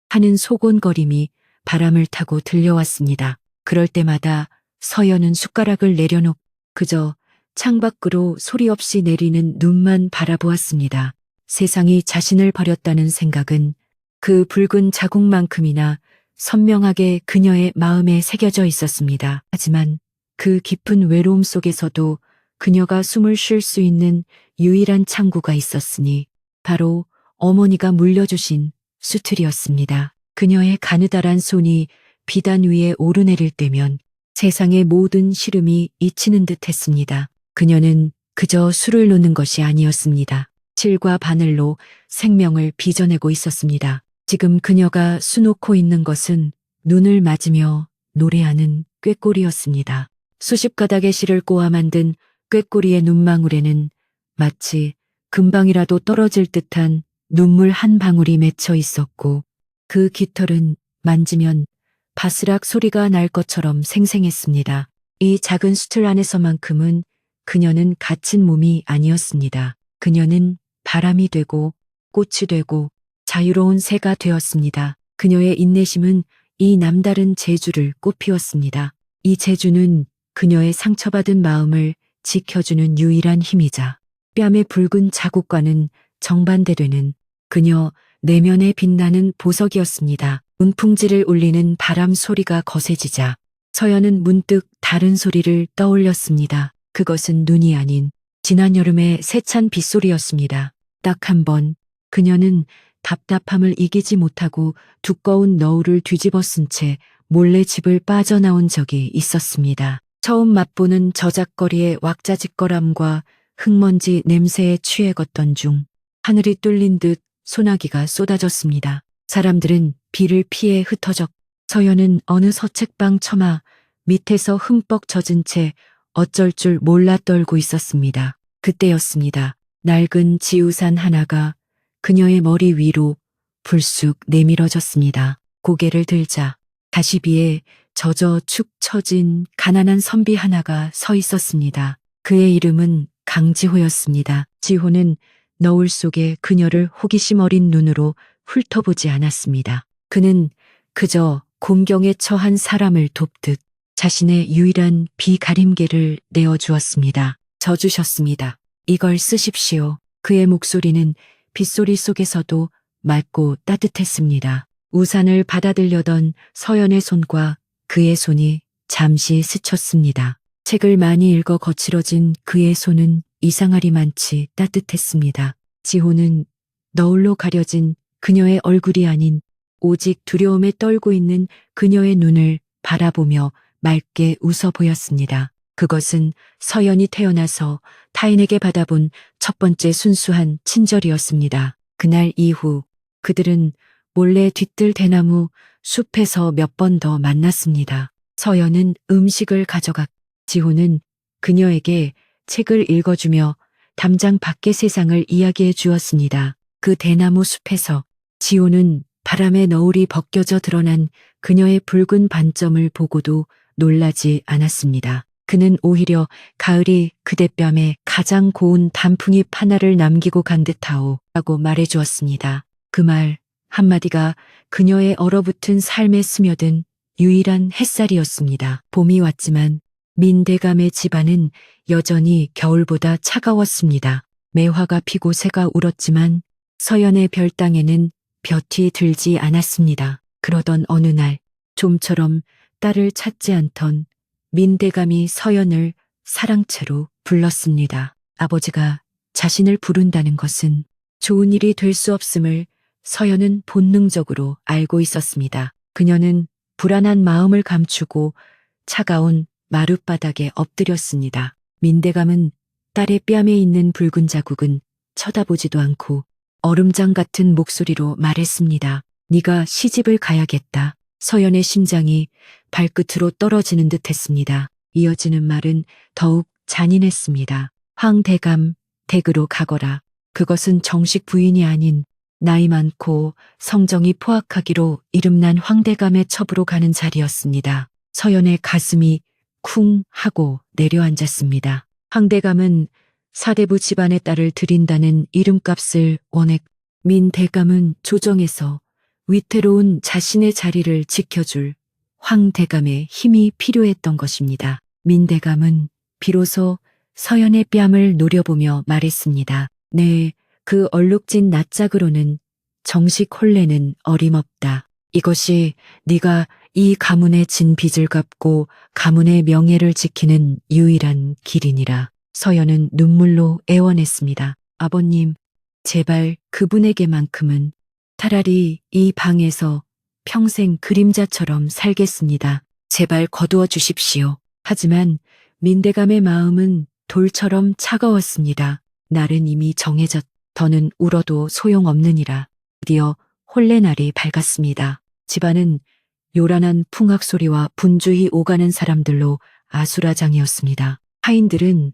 하는 소곤거림이 바람을 타고 들려왔습니다. 그럴 때마다 서연은 숟가락을 내려놓고 그저 창밖으로 소리 없이 내리는 눈만 바라보았습니다. 세상이 자신을 버렸다는 생각은 그 붉은 자국만큼이나 선명하게 그녀의 마음에 새겨져 있었습니다. 하지만 그 깊은 외로움 속에서도 그녀가 숨을 쉴 수 있는 유일한 창구가 있었으니 바로 어머니가 물려주신 수틀이었습니다. 그녀의 가느다란 손이 비단 위에 오르내릴 때면 세상의 모든 시름이 잊히는 듯 했습니다. 그녀는 그저 술을 놓는 것이 아니었습니다. 실과 바늘로 생명을 빚어내고 있었습니다. 지금 그녀가 수놓고 있는 것은 눈을 맞으며 노래하는 꾀꼬리였습니다. 수십 가닥의 실을 꼬아 만든 꾀꼬리의 눈망울에는 마치 금방이라도 떨어질 듯한 눈물 한 방울이 맺혀 있었고 그 깃털은 만지면 바스락 소리가 날 것처럼 생생했습니다. 이 작은 수틀 안에서만큼은 그녀는 갇힌 몸이 아니었습니다. 그녀는 바람이 되고 꽃이 되고 자유로운 새가 되었습니다. 그녀의 인내심은 이 남다른 재주를 꽃피웠습니다. 이 재주는 그녀의 상처받은 마음을 지켜주는 유일한 힘이자 뺨의 붉은 자국과는 정반대되는 그녀 내면에 빛나는 보석이었습니다. 문풍지를 울리는 바람 소리가 거세지자 서연은 문득 다른 소리를 떠올렸습니다. 그것은 눈이 아닌 지난 여름의 세찬 빗소리였습니다. 딱 한 번 그녀는 답답함을 이기지 못하고 두꺼운 너울을 뒤집어 쓴 채 몰래 집을 빠져나온 적이 있었습니다. 처음 맛보는 저작거리의 왁자지껄함과 흙먼지 냄새에 취해 걷던 중 하늘이 뚫린 듯 소나기가 쏟아졌습니다. 사람들은 비를 피해 흩어졌고 서연은 어느 서책방 처마 밑에서 흠뻑 젖은 채 어쩔 줄 몰라 떨고 있었습니다. 그때였습니다. 낡은 지우산 하나가 그녀의 머리 위로 불쑥 내밀어졌습니다. 고개를 들자 가시비에 젖어 축 처진 가난한 선비 하나가 서 있었습니다. 그의 이름은 강지호였습니다. 지호는 너울 속에 그녀를 호기심 어린 눈으로 훑어보지 않았습니다. 그는 그저 곤경에 처한 사람을 돕듯 자신의 유일한 비가림개를 내어주었습니다. 져주셨습니다. 이걸 쓰십시오. 그의 목소리는 빗소리 속에서도 맑고 따뜻했습니다. 우산을 받아들려던 서연의 손과 그의 손이 잠시 스쳤습니다. 책을 많이 읽어 거칠어진 그의 손은 이상하리만치 따뜻했습니다. 지호는 너울로 가려진 그녀의 얼굴이 아닌 오직 두려움에 떨고 있는 그녀의 눈을 바라보며 맑게 웃어 보였습니다. 그것은 서연이 태어나서 타인에게 받아본 첫 번째 순수한 친절이었습니다. 그날 이후 그들은 몰래 뒤뜰 대나무 숲에서 몇 번 더 만났습니다. 서연은 음식을 가져갔고 지호는 그녀에게 책을 읽어주며 담장 밖의 세상을 이야기해 주었습니다. 그 대나무 숲에서 지호는 바람에 너울이 벗겨져 드러난 그녀의 붉은 반점을 보고도 놀라지 않았습니다. 그는 오히려 가을이 그대 뺨에 가장 고운 단풍잎 하나를 남기고 간 듯하오 라고 말해 주었습니다. 그 말 한마디가 그녀의 얼어붙은 삶에 스며든 유일한 햇살이었습니다. 봄이 왔지만 민대감의 집안은 여전히 겨울보다 차가웠습니다. 매화가 피고 새가 울었지만 서연의 별땅에는 볕이 들지 않았습니다. 그러던 어느 날 좀처럼 딸을 찾지 않던 민대감이 서연을 사랑채로 불렀습니다. 아버지가 자신을 부른다는 것은 좋은 일이 될 수 없음을 서연은 본능적으로 알고 있었습니다. 그녀는 불안한 마음을 감추고 차가운 마룻바닥에 엎드렸습니다. 민대감은 딸의 뺨에 있는 붉은 자국은 쳐다보지도 않고 얼음장 같은 목소리로 말했습니다. 네가 시집을 가야겠다. 서연의 심장이 발끝으로 떨어지는 듯 했습니다. 이어지는 말은 더욱 잔인했습니다. 황대감 댁으로 가거라. 그것은 정식 부인이 아닌 나이 많고 성정이 포악하기로 이름난 황대감의 첩으로 가는 자리였습니다. 서연의 가슴이 쿵 하고 내려앉았습니다. 황대감은 사대부 집안의 딸을 들인다는 이름값을 원했고 민대감은 조정에서 위태로운 자신의 자리를 지켜줄 황대감의 힘이 필요했던 것입니다. 민대감은 비로소 서연의 뺨을 노려보며 말했습니다. 네, 그 얼룩진 낯짝으로는 정식 혼례는 어림없다. 이것이 네가 이 가문의 진 빚을 갚고 가문의 명예를 지키는 유일한 길이니라. 서연은 눈물로 애원했습니다. 아버님, 제발 그분에게만큼은 차라리 이 방에서 평생 그림자처럼 살겠습니다. 제발 거두어 주십시오. 하지만 민대감의 마음은 돌처럼 차가웠습니다. 날은 이미 정해졌. 더는 울어도 소용없느니라. 드디어 혼례날이 밝았습니다. 집안은 요란한 풍악 소리와 분주히 오가는 사람들로 아수라장이었습니다. 하인들은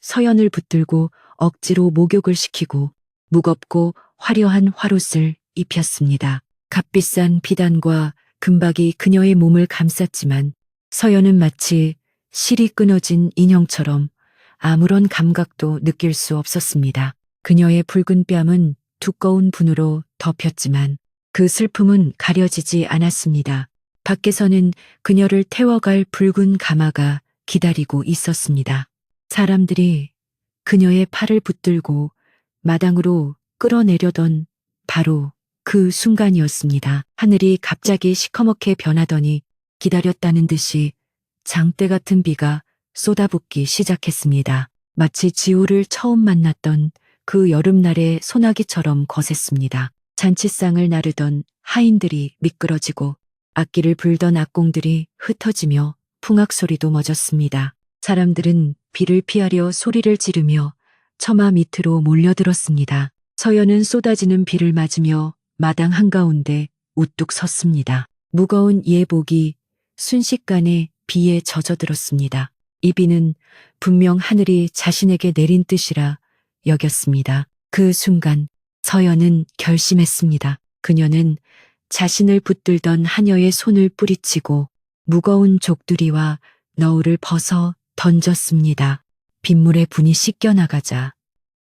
서연을 붙들고 억지로 목욕을 시키고 무겁고 화려한 화롯을 입혔습니다. 값비싼 비단과 금박이 그녀의 몸을 감쌌지만 서연은 마치 실이 끊어진 인형처럼 아무런 감각도 느낄 수 없었습니다. 그녀의 붉은 뺨은 두꺼운 분으로 덮였지만 그 슬픔은 가려지지 않았습니다. 밖에서는 그녀를 태워갈 붉은 가마가 기다리고 있었습니다. 사람들이 그녀의 팔을 붙들고 마당으로 끌어내려던 바로 그 순간이었습니다. 하늘이 갑자기 시커멓게 변하더니 기다렸다는 듯이 장대 같은 비가 쏟아붓기 시작했습니다. 마치 지호를 처음 만났던 그 여름날의 소나기처럼 거셌습니다. 잔치상을 나르던 하인들이 미끄러지고 악기를 불던 악공들이 흩어지며 풍악 소리도 멎었습니다. 사람들은 비를 피하려 소리를 지르며 처마 밑으로 몰려들었습니다. 서연은 쏟아지는 비를 맞으며 마당 한가운데 우뚝 섰습니다. 무거운 예복이 순식간에 비에 젖어들었습니다. 이 비는 분명 하늘이 자신에게 내린 뜻이라 여겼습니다. 그 순간 서연은 결심했습니다. 그녀는 자신을 붙들던 하녀의 손을 뿌리치고 무거운 족두리와 너울을 벗어 던졌습니다. 빗물에 분이 씻겨나가자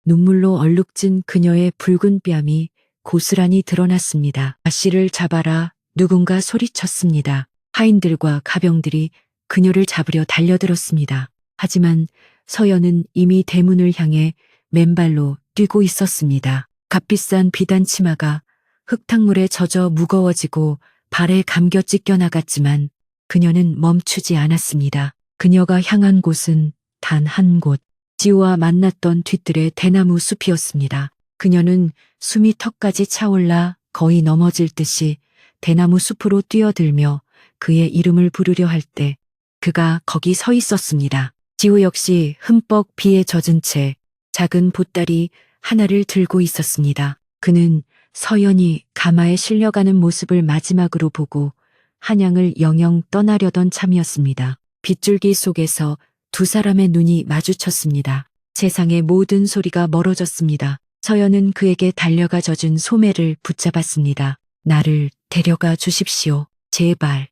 눈물로 얼룩진 그녀의 붉은 뺨이 고스란히 드러났습니다. 아씨를 잡아라 누군가 소리쳤습니다. 하인들과 가병들이 그녀를 잡으려 달려들었습니다. 하지만 서연은 이미 대문을 향해 맨발로 뛰고 있었습니다. 값비싼 비단 치마가 흙탕물에 젖어 무거워지고 발에 감겨 찢겨 나갔지만 그녀는 멈추지 않았습니다. 그녀가 향한 곳은 단 한 곳, 지호와 만났던 뒤뜰의 대나무 숲이었습니다. 그녀는 숨이 턱까지 차올라 거의 넘어질 듯이 대나무 숲으로 뛰어들며 그의 이름을 부르려 할 때 그가 거기 서 있었습니다. 지호 역시 흠뻑 비에 젖은 채 작은 보따리 하나를 들고 있었습니다. 그는 서연이 가마에 실려가는 모습을 마지막으로 보고 한양을 영영 떠나려던 참이었습니다. 빗줄기 속에서 두 사람의 눈이 마주쳤습니다. 세상의 모든 소리가 멀어졌습니다. 서연은 그에게 달려가 젖은 소매를 붙잡았습니다. 나를 데려가 주십시오. 제발.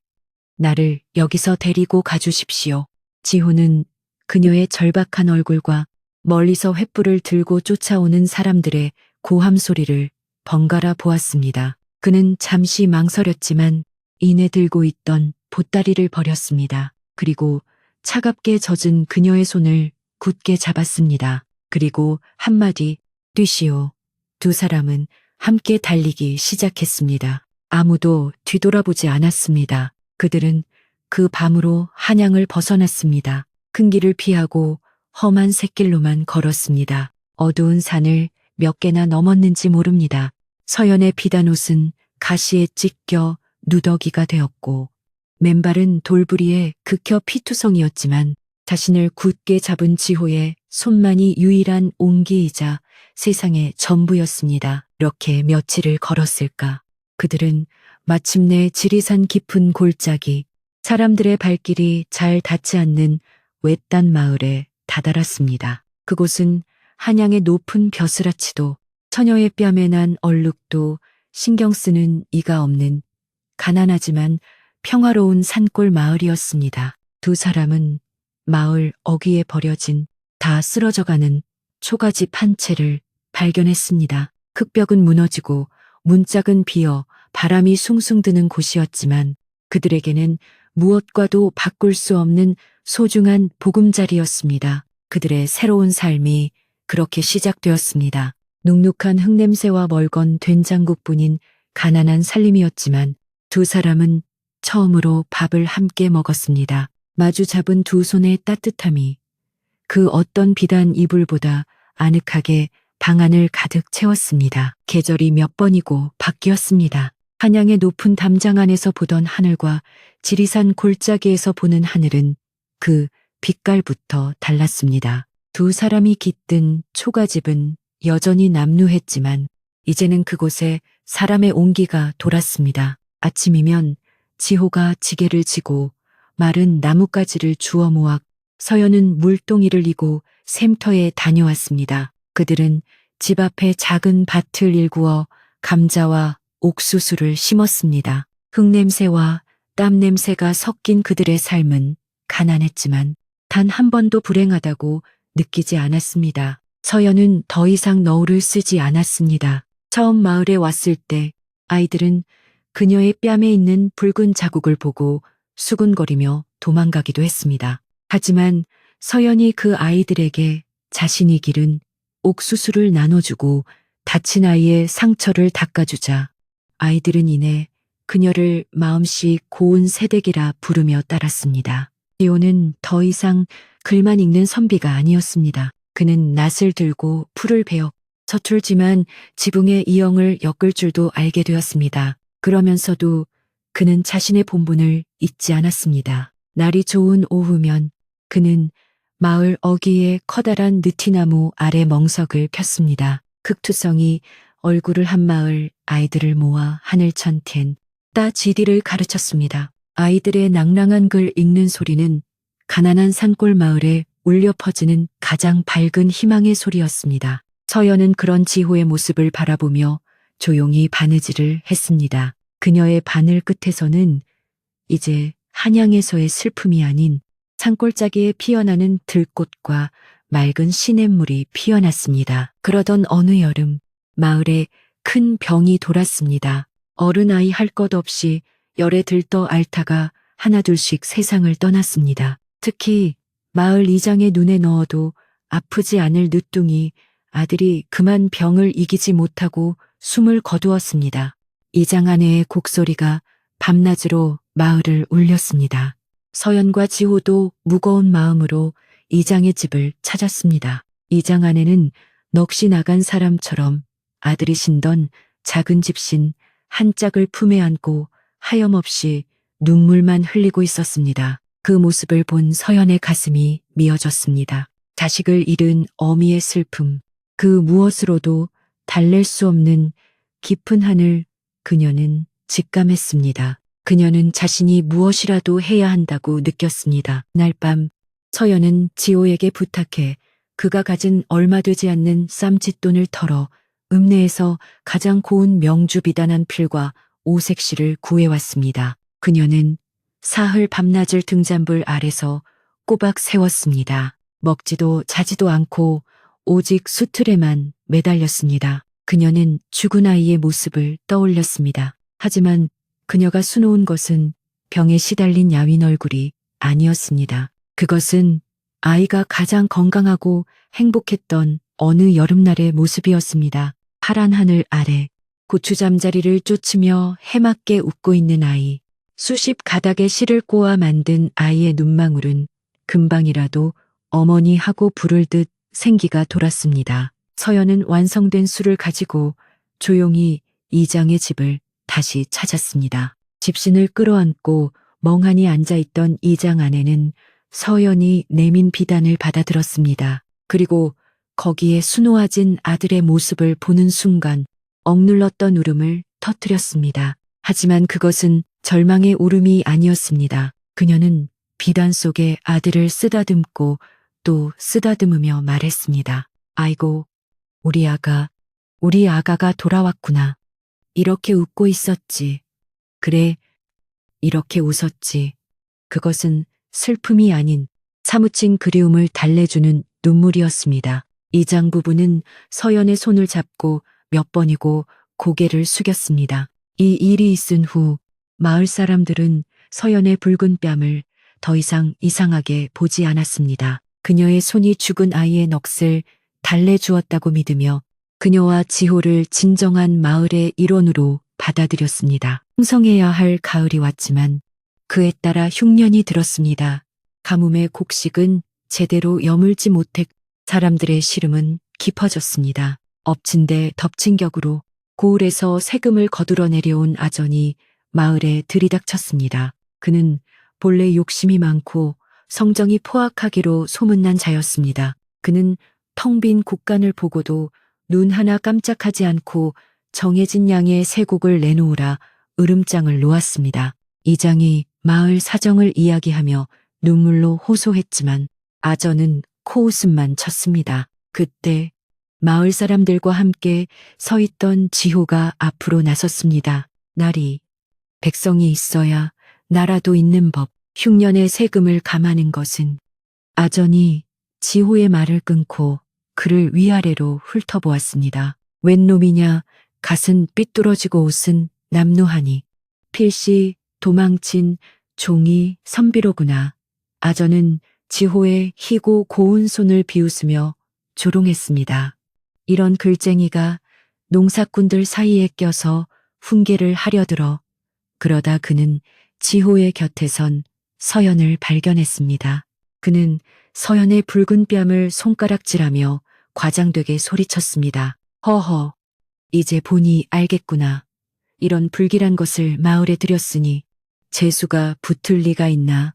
나를 여기서 데리고 가주십시오. 지호는 그녀의 절박한 얼굴과 멀리서 횃불을 들고 쫓아오는 사람들의 고함 소리를 번갈아 보았습니다. 그는 잠시 망설였지만 이내 들고 있던 보따리를 버렸습니다. 그리고 차갑게 젖은 그녀의 손을 굳게 잡았습니다. 그리고 한마디 뛰시오. 두 사람은 함께 달리기 시작했습니다. 아무도 뒤돌아보지 않았습니다. 그들은 그 밤으로 한양을 벗어났습니다. 큰 길을 피하고 험한 샛길로만 걸었습니다. 어두운 산을 몇 개나 넘었는지 모릅니다. 서연의 비단옷은 가시에 찢겨 누더기가 되었고 맨발은 돌부리에 극혀 피투성이었지만 자신을 굳게 잡은 지호의 손만이 유일한 온기이자 세상의 전부였습니다. 이렇게 며칠을 걸었을까. 그들은 마침내 지리산 깊은 골짜기, 사람들의 발길이 잘 닿지 않는 외딴 마을에 다다랐습니다. 그곳은 한양의 높은 벼슬아치도 처녀의 뺨에 난 얼룩도 신경 쓰는 이가 없는 가난하지만 평화로운 산골 마을이었습니다. 두 사람은 마을 어귀에 버려진 다 쓰러져가는 초가집 한 채를 발견했습니다. 흙벽은 무너지고 문짝은 비어 바람이 숭숭 드는 곳이었지만 그들에게는 무엇과도 바꿀 수 없는 소중한 보금자리였습니다. 그들의 새로운 삶이 그렇게 시작되었습니다. 눅눅한 흙냄새와 멀건 된장국뿐인 가난한 살림이었지만 두 사람은 처음으로 밥을 함께 먹었습니다. 마주 잡은 두 손의 따뜻함이 그 어떤 비단 이불보다 아늑하게 방 안을 가득 채웠습니다. 계절이 몇 번이고 바뀌었습니다. 한양의 높은 담장 안에서 보던 하늘과 지리산 골짜기에서 보는 하늘은 그 빛깔부터 달랐습니다. 두 사람이 깃든 초가집은 여전히 남루했지만 이제는 그곳에 사람의 온기가 돌았습니다. 아침이면 지호가 지게를 지고 마른 나뭇가지를 주워 모아 서연은 물동이를 이고 샘터에 다녀왔습니다. 그들은 집 앞에 작은 밭을 일구어 감자와 옥수수를 심었습니다. 흙냄새와 땀냄새가 섞인 그들의 삶은 가난했지만 단 한 번도 불행하다고 느끼지 않았습니다. 서연은 더 이상 너울을 쓰지 않았습니다. 처음 마을에 왔을 때 아이들은 그녀의 뺨에 있는 붉은 자국을 보고 수군거리며 도망가기도 했습니다. 하지만 서연이 그 아이들에게 자신이 기른 옥수수를 나눠주고 다친 아이의 상처를 닦아주자 아이들은 이내 그녀를 마음씨 고운 새댁이라 부르며 따랐습니다. 지호는 더 이상 글만 읽는 선비가 아니었습니다. 그는 낫을 들고 풀을 베어 서툴지만 지붕의 이형을 엮을 줄도 알게 되었습니다. 그러면서도 그는 자신의 본분을 잊지 않았습니다. 날이 좋은 오후면 그는 마을 어귀의 커다란 느티나무 아래 멍석을 폈습니다. 극투성이 얼굴을 한 마을 아이들을 모아 하늘천 텐 따지디를 가르쳤습니다. 아이들의 낭랑한 글 읽는 소리는 가난한 산골 마을에 울려 퍼지는 가장 밝은 희망의 소리였습니다. 서연은 그런 지호의 모습을 바라보며 조용히 바느질을 했습니다. 그녀의 바늘 끝에서는 이제 한양에서의 슬픔이 아닌 산골짜기에 피어나는 들꽃과 맑은 시냇물이 피어났습니다. 그러던 어느 여름 마을에 큰 병이 돌았습니다. 어른아이 할 것 없이 열에 들떠 앓다가 하나둘씩 세상을 떠났습니다. 특히 마을 이장의 눈에 넣어도 아프지 않을 늦둥이 아들이 그만 병을 이기지 못하고 숨을 거두었습니다. 이장 아내의 곡소리가 밤낮으로 마을을 울렸습니다. 서연과 지호도 무거운 마음으로 이장의 집을 찾았습니다. 이장 아내는 넋이 나간 사람처럼 아들이 신던 작은 집신 한 짝을 품에 안고 하염없이 눈물만 흘리고 있었습니다. 그 모습을 본 서연의 가슴이 미어졌습니다. 자식을 잃은 어미의 슬픔, 그 무엇으로도 달랠 수 없는 깊은 한을 그녀는 직감했습니다. 그녀는 자신이 무엇이라도 해야 한다고 느꼈습니다. 날 밤 서연은 지호에게 부탁해 그가 가진 얼마 되지 않는 쌈짓돈을 털어 읍내에서 가장 고운 명주 비단한 필과 오색실을 구해왔습니다. 그녀는 사흘 밤낮을 등잔불 아래서 꼬박 세웠습니다. 먹지도 자지도 않고 오직 수틀에만 매달렸습니다. 그녀는 죽은 아이의 모습을 떠올렸습니다. 하지만 그녀가 수놓은 것은 병에 시달린 야윈 얼굴이 아니었습니다. 그것은 아이가 가장 건강하고 행복했던 어느 여름날의 모습이었습니다. 파란 하늘 아래 고추 잠자리를 쫓으며 해맑게 웃고 있는 아이. 수십 가닥의 실을 꼬아 만든 아이의 눈망울은 금방이라도 어머니 하고 부를 듯 생기가 돌았습니다. 서연은 완성된 술을 가지고 조용히 이장의 집을 다시 찾았습니다. 집신을 끌어안고 멍하니 앉아있던 이장 아내는 서연이 내민 비단을 받아들었습니다. 그리고 거기에 수놓아진 아들의 모습을 보는 순간 억눌렀던 울음을 터뜨렸습니다. 하지만 그것은 절망의 울음이 아니었습니다. 그녀는 비단 속에 아들을 쓰다듬고 또 쓰다듬으며 말했습니다. 아이고, 우리 아가가 돌아왔구나. 이렇게 웃고 있었지. 그래, 이렇게 웃었지. 그것은 슬픔이 아닌 사무친 그리움을 달래주는 눈물이었습니다. 이장 부부는 서연의 손을 잡고 몇 번이고 고개를 숙였습니다. 이 일이 있은 후 마을 사람들은 서연의 붉은 뺨을 더 이상 이상하게 보지 않았습니다. 그녀의 손이 죽은 아이의 넋을 달래주었다고 믿으며 그녀와 지호를 진정한 마을의 일원으로 받아들였습니다. 풍성해야 할 가을이 왔지만 그에 따라 흉년이 들었습니다. 가뭄의 곡식은 제대로 여물지 못해 사람들의 시름은 깊어졌습니다. 엎친 데 덮친 격으로 고을에서 세금을 거두러 내려온 아전이 마을에 들이닥쳤습니다. 그는 본래 욕심이 많고 성정이 포악하기로 소문난 자였습니다. 그는 텅 빈 곳간을 보고도 눈 하나 깜짝하지 않고 정해진 양의 세곡을 내놓으라 으름장을 놓았습니다. 이장이 마을 사정을 이야기하며 눈물로 호소했지만 아전은 코웃음만 쳤습니다. 그때 마을 사람들과 함께 서 있던 지호가 앞으로 나섰습니다. 나리, 백성이 있어야 나라도 있는 법. 흉년의 세금을 감하는 것은 아전이 지호의 말을 끊고 그를 위아래로 훑어보았습니다. 웬 놈이냐, 갓은 삐뚤어지고 옷은 남루하니 필시 도망친 종이 선비로구나. 아전은 지호의 희고 고운 손을 비웃으며 조롱했습니다. 이런 글쟁이가 농사꾼들 사이에 껴서 훈계를 하려들어 그러다 그는 지호의 곁에 선 서연을 발견했습니다. 그는 서연의 붉은 뺨을 손가락질하며 과장되게 소리쳤습니다. 허허, 이제 보니 알겠구나. 이런 불길한 것을 마을에 들였으니 재수가 붙을 리가 있나.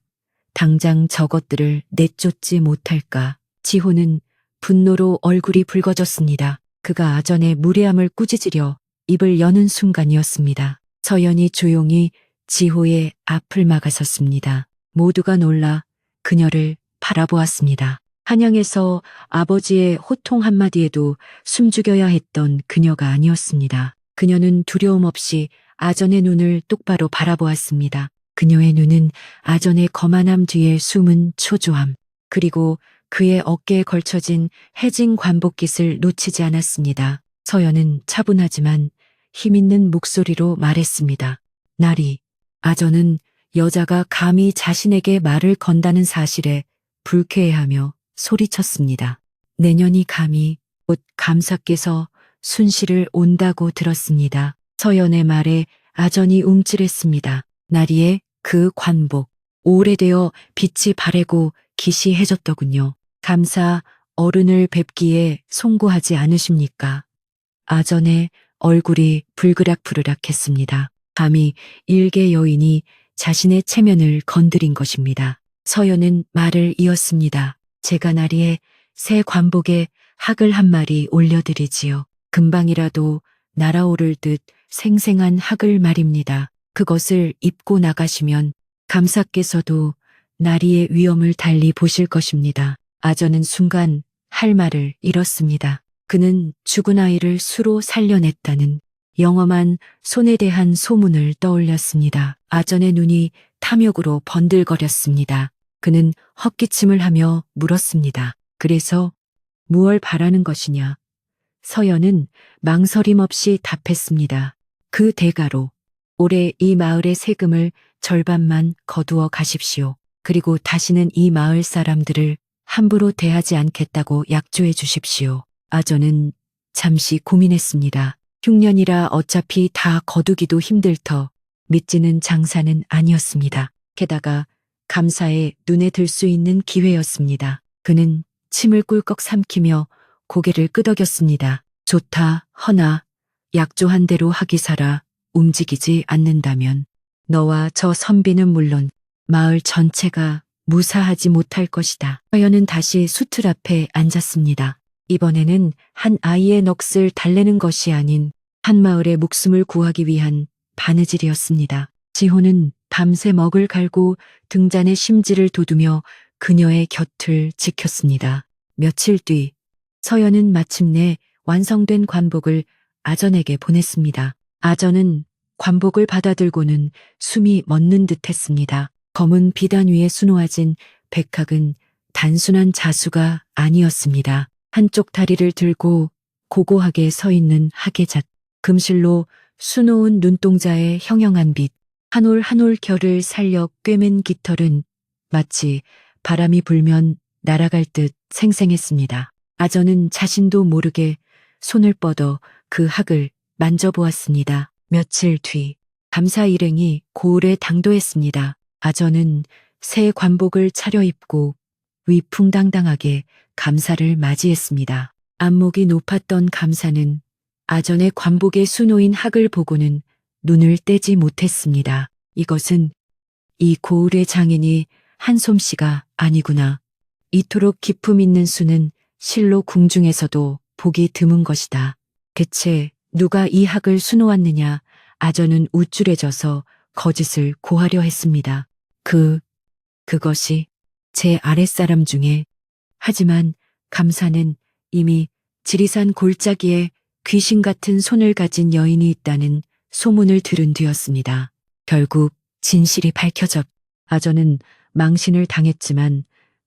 당장 저것들을 내쫓지 못할까. 지호는 분노로 얼굴이 붉어졌습니다. 그가 아전의 무례함을 꾸짖으려 입을 여는 순간이었습니다. 서연이 조용히 지호의 앞을 막아섰습니다. 모두가 놀라 그녀를 바라보았습니다. 한양에서 아버지의 호통 한마디에도 숨죽여야 했던 그녀가 아니었습니다. 그녀는 두려움 없이 아전의 눈을 똑바로 바라보았습니다. 그녀의 눈은 아전의 거만함 뒤에 숨은 초조함, 그리고 그의 어깨에 걸쳐진 해진 관복깃을 놓치지 않았습니다. 서연은 차분하지만 힘있는 목소리로 말했습니다. 나리, 아전은 여자가 감히 자신에게 말을 건다는 사실에 불쾌해하며 소리쳤습니다. 내년이 감히 곧 감사께서 순시를 온다고 들었습니다. 서연의 말에 아전이 움찔했습니다. 나리의 그 관복, 오래되어 빛이 바래고 기시해졌더군요. 감사 어른을 뵙기에 송구하지 않으십니까? 아전의 얼굴이 불그락불그락했습니다. 감히 일개 여인이 자신의 체면을 건드린 것입니다. 서연은 말을 이었습니다. 제가 나리의 새 관복에 학을 한 마리 올려드리지요. 금방이라도 날아오를 듯 생생한 학을 말입니다. 그것을 입고 나가시면 감사께서도 나리의 위엄을 달리 보실 것입니다. 아전은 순간 할 말을 잃었습니다. 그는 죽은 아이를 수로 살려냈다는 영험한 손에 대한 소문을 떠올렸습니다. 아전의 눈이 탐욕으로 번들거렸습니다. 그는 헛기침을 하며 물었습니다. 그래서 무얼 바라는 것이냐? 서연은 망설임 없이 답했습니다. 그 대가로 올해 이 마을의 세금을 절반만 거두어 가십시오. 그리고 다시는 이 마을 사람들을 함부로 대하지 않겠다고 약조해 주십시오. 아전은 잠시 고민했습니다. 흉년이라 어차피 다 거두기도 힘들 터 믿지는 장사는 아니었습니다. 게다가 감사에 눈에 들 수 있는 기회였습니다. 그는 침을 꿀꺽 삼키며 고개를 끄덕였습니다. 좋다, 허나 약조한 대로 하기사라. 움직이지 않는다면 너와 저 선비는 물론 마을 전체가 무사하지 못할 것이다. 서연은 다시 수틀 앞에 앉았습니다. 이번에는 한 아이의 넋을 달래는 것이 아닌 한 마을의 목숨을 구하기 위한 바느질이었습니다. 지호는 밤새 먹을 갈고 등잔에 심지를 돋우며 그녀의 곁을 지켰습니다. 며칠 뒤 서연은 마침내 완성된 관복을 아전에게 보냈습니다. 아전은 관복을 받아들고는 숨이 멎는 듯 했습니다. 검은 비단 위에 수놓아진 백학은 단순한 자수가 아니었습니다. 한쪽 다리를 들고 고고하게 서 있는 하계잣, 금실로 수놓은 눈동자의 형형한 빛, 한 올 한 올 결을 살려 꿰맨 깃털은 마치 바람이 불면 날아갈 듯 생생했습니다. 아전은 자신도 모르게 손을 뻗어 그 학을 만져보았습니다. 며칠 뒤 감사 일행이 고을에 당도했습니다. 아전은 새 관복을 차려입고 위풍당당하게 감사를 맞이했습니다. 안목이 높았던 감사는 아전의 관복에 수놓인 학을 보고는 눈을 떼지 못했습니다. 이것은 이 고을의 장인이 한 솜씨가 아니구나. 이토록 기품 있는 수는 실로 궁중에서도 보기 드문 것이다. 대체 누가 이 학을 수놓았느냐? 아전은 우쭐해져서 거짓을 고하려 했습니다. 그것이 제 아랫사람 중에. 하지만 감사는 이미 지리산 골짜기에 귀신 같은 손을 가진 여인이 있다는 소문을 들은 뒤였습니다. 결국 진실이 밝혀져 아전은 망신을 당했지만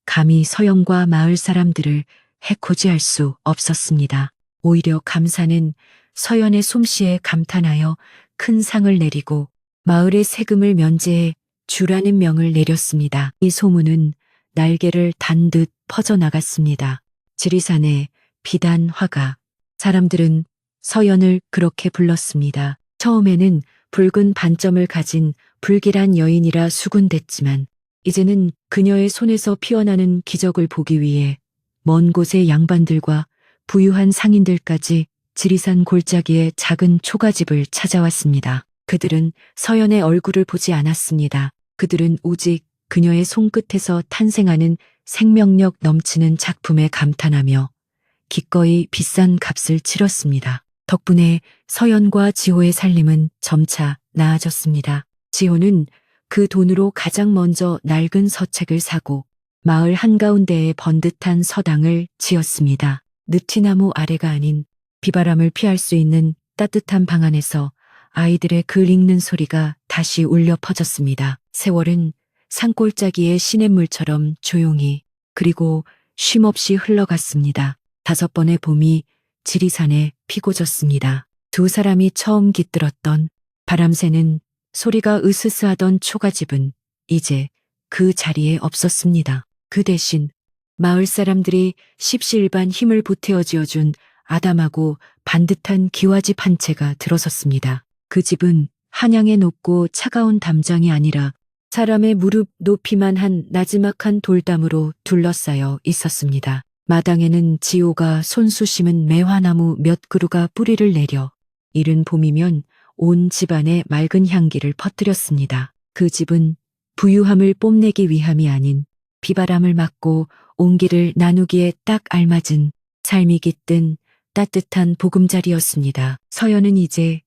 감히 서영과 마을 사람들을 해코지할 수 없었습니다. 오히려 감사는 서연의 솜씨에 감탄하여 큰 상을 내리고 마을의 세금을 면제해 주라는 명을 내렸습니다. 이 소문은 날개를 단 듯 퍼져나갔습니다. 지리산의 비단 화가. 사람들은 서연을 그렇게 불렀습니다. 처음에는 붉은 반점을 가진 불길한 여인이라 수군댔지만 이제는 그녀의 손에서 피어나는 기적을 보기 위해 먼 곳의 양반들과 부유한 상인들까지 지리산 골짜기의 작은 초가집을 찾아왔습니다. 그들은 서연의 얼굴을 보지 않았습니다. 그들은 오직 그녀의 손끝에서 탄생하는 생명력 넘치는 작품에 감탄하며 기꺼이 비싼 값을 치렀습니다. 덕분에 서연과 지호의 살림은 점차 나아졌습니다. 지호는 그 돈으로 가장 먼저 낡은 서책을 사고 마을 한가운데에 번듯한 서당을 지었습니다. 느티나무 아래가 아닌 비바람을 피할 수 있는 따뜻한 방 안에서 아이들의 글 읽는 소리가 다시 울려 퍼졌습니다. 세월은 산골짜기의 시냇물처럼 조용히 그리고 쉼없이 흘러갔습니다. 5번의 봄이 지리산에 피고 졌습니다. 두 사람이 처음 깃들었던 바람새는 소리가 으스스하던 초가집은 이제 그 자리에 없었습니다. 그 대신 마을 사람들이 십시일반 힘을 보태어 지어준 아담하고 반듯한 기와집 한 채가 들어섰습니다. 그 집은 한양의 높고 차가운 담장이 아니라 사람의 무릎 높이만 한 나지막한 돌담으로 둘러싸여 있었습니다. 마당에는 지호가 손수 심은 매화나무 몇 그루가 뿌리를 내려 이른 봄이면 온 집안에 맑은 향기를 퍼뜨렸습니다. 그 집은 부유함을 뽐내기 위함이 아닌 비바람을 맞고 온기를 나누기에 딱 알맞은 삶이 깃든 따뜻한 보금자리였습니다. 서연은 이제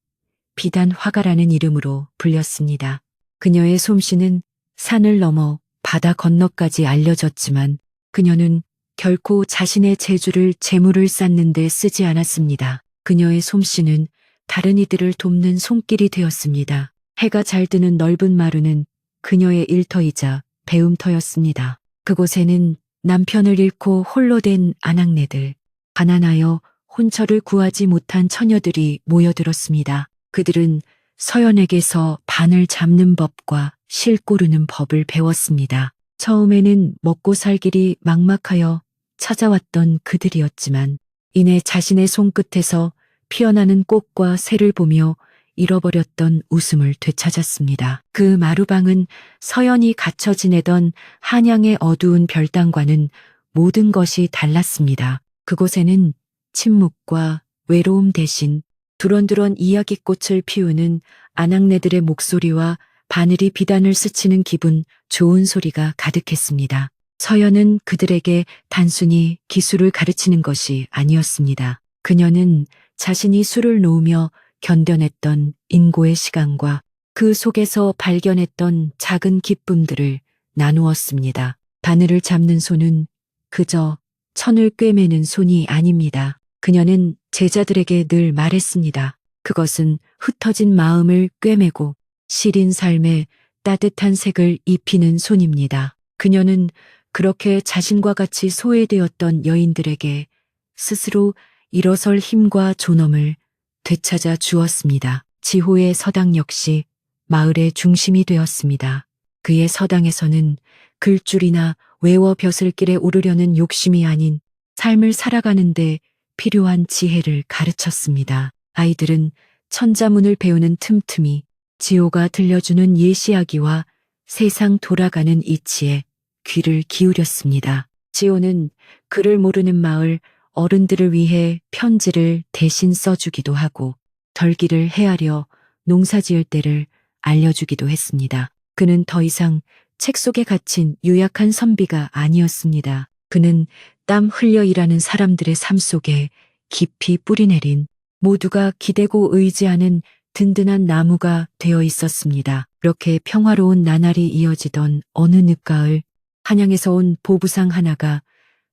비단 화가라는 이름으로 불렸습니다. 그녀의 솜씨는 산을 넘어 바다 건너까지 알려졌지만 그녀는 결코 자신의 재주를 재물을 쌓는 데 쓰지 않았습니다. 그녀의 솜씨는 다른 이들을 돕는 손길이 되었습니다. 해가 잘 드는 넓은 마루는 그녀의 일터이자 배움터였습니다. 그곳에는 남편을 잃고 홀로 된 아낙네들, 가난하여 혼처를 구하지 못한 처녀들이 모여들었습니다. 그들은 서연에게서 반을 잡는 법과 실 고르는 법을 배웠습니다. 처음에는 먹고 살 길이 막막하여 찾아왔던 그들이었지만 이내 자신의 손끝에서 피어나는 꽃과 새를 보며 잃어버렸던 웃음을 되찾았습니다. 그 마루방은 서연이 갇혀 지내던 한양의 어두운 별당과는 모든 것이 달랐습니다. 그곳에는 침묵과 외로움 대신 두런두런 이야기꽃을 피우는 아낙네들의 목소리와 바늘이 비단을 스치는 기분 좋은 소리가 가득했습니다. 서연은 그들에게 단순히 기술을 가르치는 것이 아니었습니다. 그녀는 자신이 술을 놓으며 견뎌냈던 인고의 시간과 그 속에서 발견했던 작은 기쁨들을 나누었습니다. 바늘을 잡는 손은 그저 천을 꿰매는 손이 아닙니다. 그녀는 제자들에게 늘 말했습니다. 그것은 흩어진 마음을 꿰매고 시린 삶에 따뜻한 색을 입히는 손입니다. 그녀는 그렇게 자신과 같이 소외되었던 여인들에게 스스로 일어설 힘과 존엄을 되찾아 주었습니다. 지호의 서당 역시 마을의 중심이 되었습니다. 그의 서당에서는 글줄이나 외워 벼슬길에 오르려는 욕심이 아닌 삶을 살아가는데 필요한 지혜를 가르쳤습니다. 아이들은 천자문을 배우는 틈틈이 지호가 들려주는 예시하기와 세상 돌아가는 이치에 귀를 기울였습니다. 지호는 글을 모르는 마을 어른들을 위해 편지를 대신 써주기도 하고 덜기를 헤아려 농사지을 때를 알려주기도 했습니다. 그는 더 이상 책 속에 갇힌 유약한 선비가 아니었습니다. 그는 땀 흘려 일하는 사람들의 삶 속에 깊이 뿌리내린 모두가 기대고 의지하는 든든한 나무가 되어 있었습니다. 그렇게 평화로운 나날이 이어지던 어느 늦가을 한양에서 온 보부상 하나가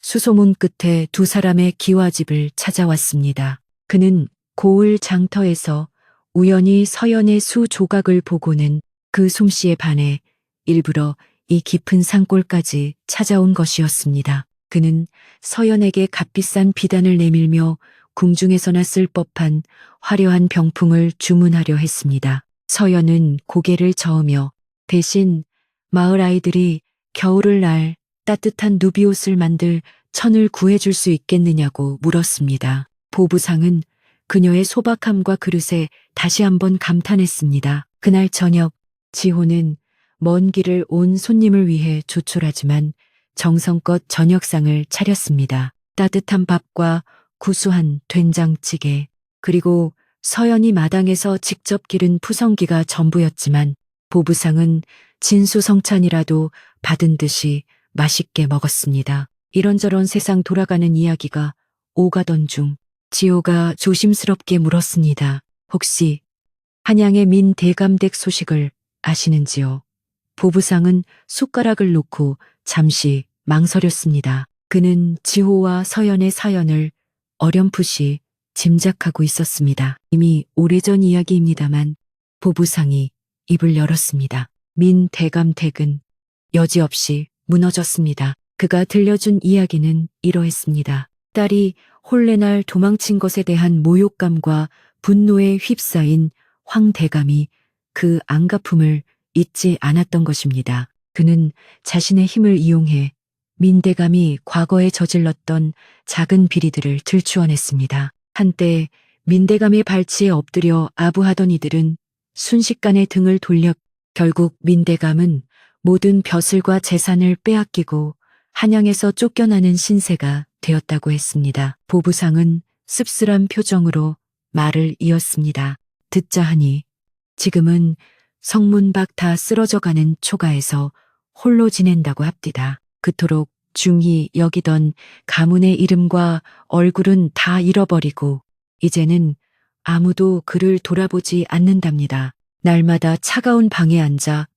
수소문 끝에 두 사람의 기와집을 찾아왔습니다. 그는 고을 장터에서 우연히 서연의 수 조각을 보고는 그 솜씨에 반해 일부러 이 깊은 산골까지 찾아온 것이었습니다. 그는 서연에게 값비싼 비단을 내밀며 궁중에서나 쓸 법한 화려한 병풍을 주문하려 했습니다. 서연은 고개를 저으며 대신 마을 아이들이 겨울을 날 따뜻한 누비옷을 만들 천을 구해줄 수 있겠느냐고 물었습니다. 보부상은 그녀의 소박함과 그릇에 다시 한번 감탄했습니다. 그날 저녁 지호는 먼 길을 온 손님을 위해 조촐하지만 정성껏 저녁상을 차렸습니다. 따뜻한 밥과 구수한 된장찌개, 그리고 서연이 마당에서 직접 기른 푸성기가 전부였지만 보부상은 진수성찬이라도 받은 듯이 맛있게 먹었습니다. 이런저런 세상 돌아가는 이야기가 오가던 중 지호가 조심스럽게 물었습니다. 혹시 한양의 민 대감댁 소식을 아시는지요? 보부상은 숟가락을 놓고 잠시 망설였습니다. 그는 지호와 서연의 사연을 어렴풋이 짐작하고 있었습니다. 이미 오래전 이야기입니다만 보부상이 입을 열었습니다. 민 대감댁은 여지없이 무너졌습니다. 그가 들려준 이야기는 이러했습니다. 딸이 홀레날 도망친 것에 대한 모욕감과 분노에 휩싸인 황대감이 그 안가품을 잊지 않았던 것입니다. 그는 자신의 힘을 이용해 민대감이 과거에 저질렀던 작은 비리들을 들추어냈습니다. 한때 민대감의 발치에 엎드려 아부하던 이들은 순식간에 등을 돌려 결국 민대감은 모든 벼슬과 재산을 빼앗기고 한양에서 쫓겨나는 신세가 되었다고 했습니다. 보부상은 씁쓸한 표정으로 말을 이었습니다. 듣자 하니 지금은 성문 밖 다 쓰러져가는 초가에서 홀로 지낸다고 합디다. 그토록 중히 여기던 가문의 이름과 얼굴은 다 잃어버리고 이제는 아무도 그를 돌아보지 않는답니다. 날마다 차가운 방에 앉아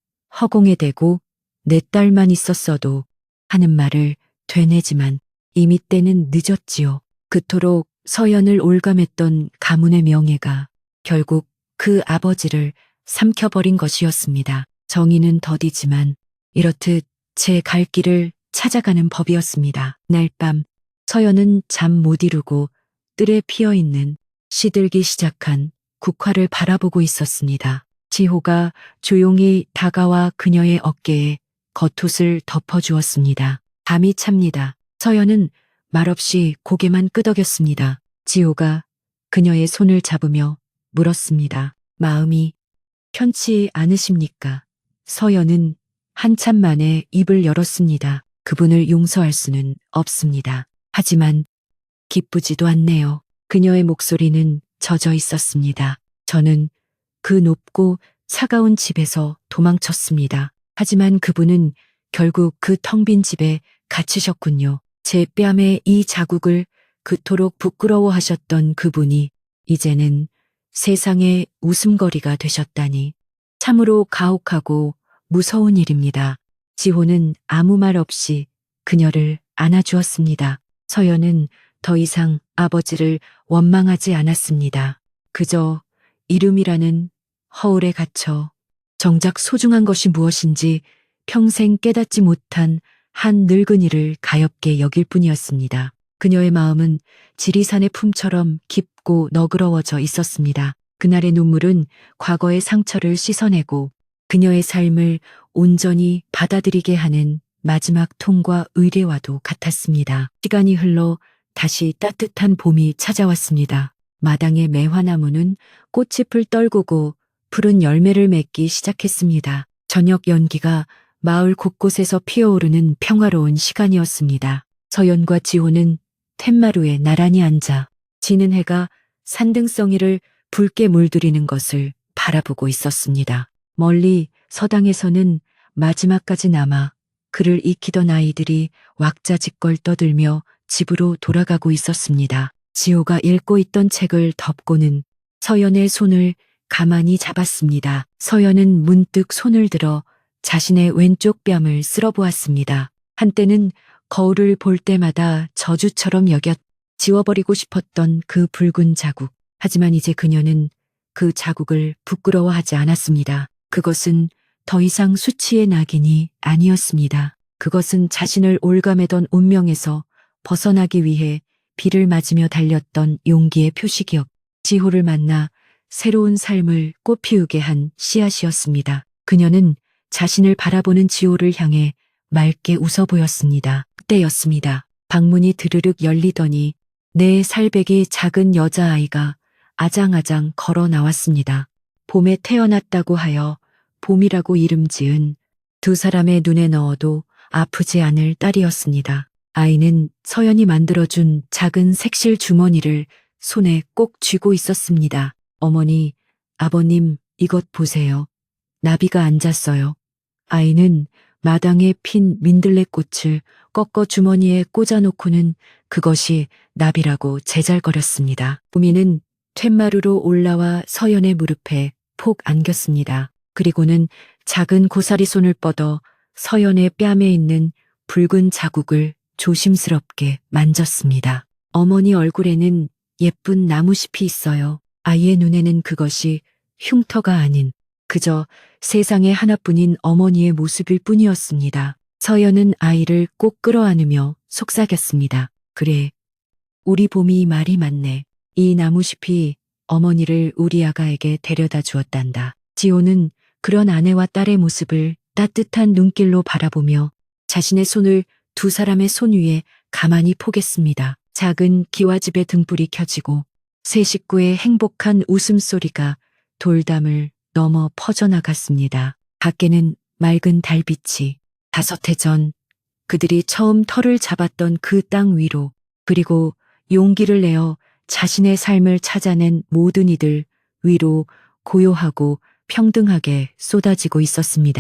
허공에 대고 내 딸만 있었어도 하는 말을 되뇌지만 이미 때는 늦었지요. 그토록 서연을 올감했던 가문의 명예가 결국 그 아버지를 삼켜버린 것이었습니다. 정의는 더디지만 이렇듯 제 갈 길을 찾아가는 법이었습니다. 날 밤 서연은 잠 못 이루고 뜰에 피어있는 시들기 시작한 국화를 바라보고 있었습니다. 지호가 조용히 다가와 그녀의 어깨에 겉옷을 덮어주었습니다. 밤이 찹니다. 서연은 말없이 고개만 끄덕였습니다. 지호가 그녀의 손을 잡으며 물었습니다. 마음이 편치 않으십니까? 서연은 한참 만에 입을 열었습니다. 그분을 용서할 수는 없습니다. 하지만 기쁘지도 않네요. 그녀의 목소리는 젖어 있었습니다. 저는 그 높고 차가운 집에서 도망쳤습니다. 하지만 그분은 결국 그 텅 빈 집에 갇히셨군요. 제 뺨에 이 자국을 그토록 부끄러워하셨던 그분이 이제는 세상의 웃음거리가 되셨다니 참으로 가혹하고 무서운 일입니다. 지호는 아무 말 없이 그녀를 안아주었습니다. 서연은 더 이상 아버지를 원망하지 않았습니다. 그저 이름이라는 허울에 갇혀 정작 소중한 것이 무엇인지 평생 깨닫지 못한 한 늙은이를 가엾게 여길 뿐이었습니다. 그녀의 마음은 지리산의 품처럼 깊고 너그러워져 있었습니다. 그날의 눈물은 과거의 상처를 씻어내고 그녀의 삶을 온전히 받아들이게 하는 마지막 통과 의례와도 같았습니다. 시간이 흘러 다시 따뜻한 봄이 찾아왔습니다. 마당의 매화나무는 꽃잎을 떨구고 푸른 열매를 맺기 시작했습니다. 저녁 연기가 마을 곳곳에서 피어오르는 평화로운 시간이었습니다. 서연과 지호는 툇마루에 나란히 앉아 지는 해가 산등성이를 붉게 물들이는 것을 바라보고 있었습니다. 멀리 서당에서는 마지막까지 남아 그를 익히던 아이들이 왁자지껄 떠들며 집으로 돌아가고 있었습니다. 지호가 읽고 있던 책을 덮고는 서연의 손을 가만히 잡았습니다. 서연은 문득 손을 들어 자신의 왼쪽 뺨을 쓸어보았습니다. 한때는 거울을 볼 때마다 저주처럼 지워버리고 싶었던 그 붉은 자국. 하지만 이제 그녀는 그 자국을 부끄러워하지 않았습니다. 그것은 더 이상 수치의 낙인이 아니었습니다. 그것은 자신을 올가매던 운명에서 벗어나기 위해 비를 맞으며 달렸던 용기의 표식이었고 지호를 만나 새로운 삶을 꽃피우게 한 씨앗이었습니다. 그녀는 자신을 바라보는 지호를 향해 맑게 웃어 보였습니다. 그때였습니다. 방문이 드르륵 열리더니 4살배기 작은 여자아이가 아장아장 걸어 나왔습니다. 봄에 태어났다고 하여 봄이라고 이름 지은 2사람의 눈에 넣어도 아프지 않을 딸이었습니다. 아이는 서연이 만들어준 작은 색실 주머니를 손에 꼭 쥐고 있었습니다. 어머니, 아버님, 이것 보세요. 나비가 앉았어요. 아이는 마당에 핀 민들레꽃을 꺾어 주머니에 꽂아놓고는 그것이 나비라고 제잘거렸습니다. 부미는 툇마루로 올라와 서연의 무릎에 폭 안겼습니다. 그리고는 작은 고사리 손을 뻗어 서연의 뺨에 있는 붉은 자국을 조심스럽게 만졌습니다. 어머니 얼굴에는 예쁜 나무잎이 있어요. 아이의 눈에는 그것이 흉터가 아닌 그저 세상에 하나뿐인 어머니의 모습일 뿐이었습니다. 서연은 아이를 꼭 끌어안으며 속삭였습니다. 그래, 우리 봄이 말이 맞네. 이 나무잎이 어머니를 우리 아가에게 데려다 주었단다. 지호는 그런 아내와 딸의 모습을 따뜻한 눈길로 바라보며 자신의 손을 두 사람의 손 위에 가만히 포겠습니다. 작은 기와집의 등불이 켜지고 세 식구의 행복한 웃음소리가 돌담을 넘어 퍼져나갔습니다. 밖에는 맑은 달빛이 5해 전 그들이 처음 터를 잡았던 그 땅 위로, 그리고 용기를 내어 자신의 삶을 찾아낸 모든 이들 위로 고요하고 평등하게 쏟아지고 있었습니다.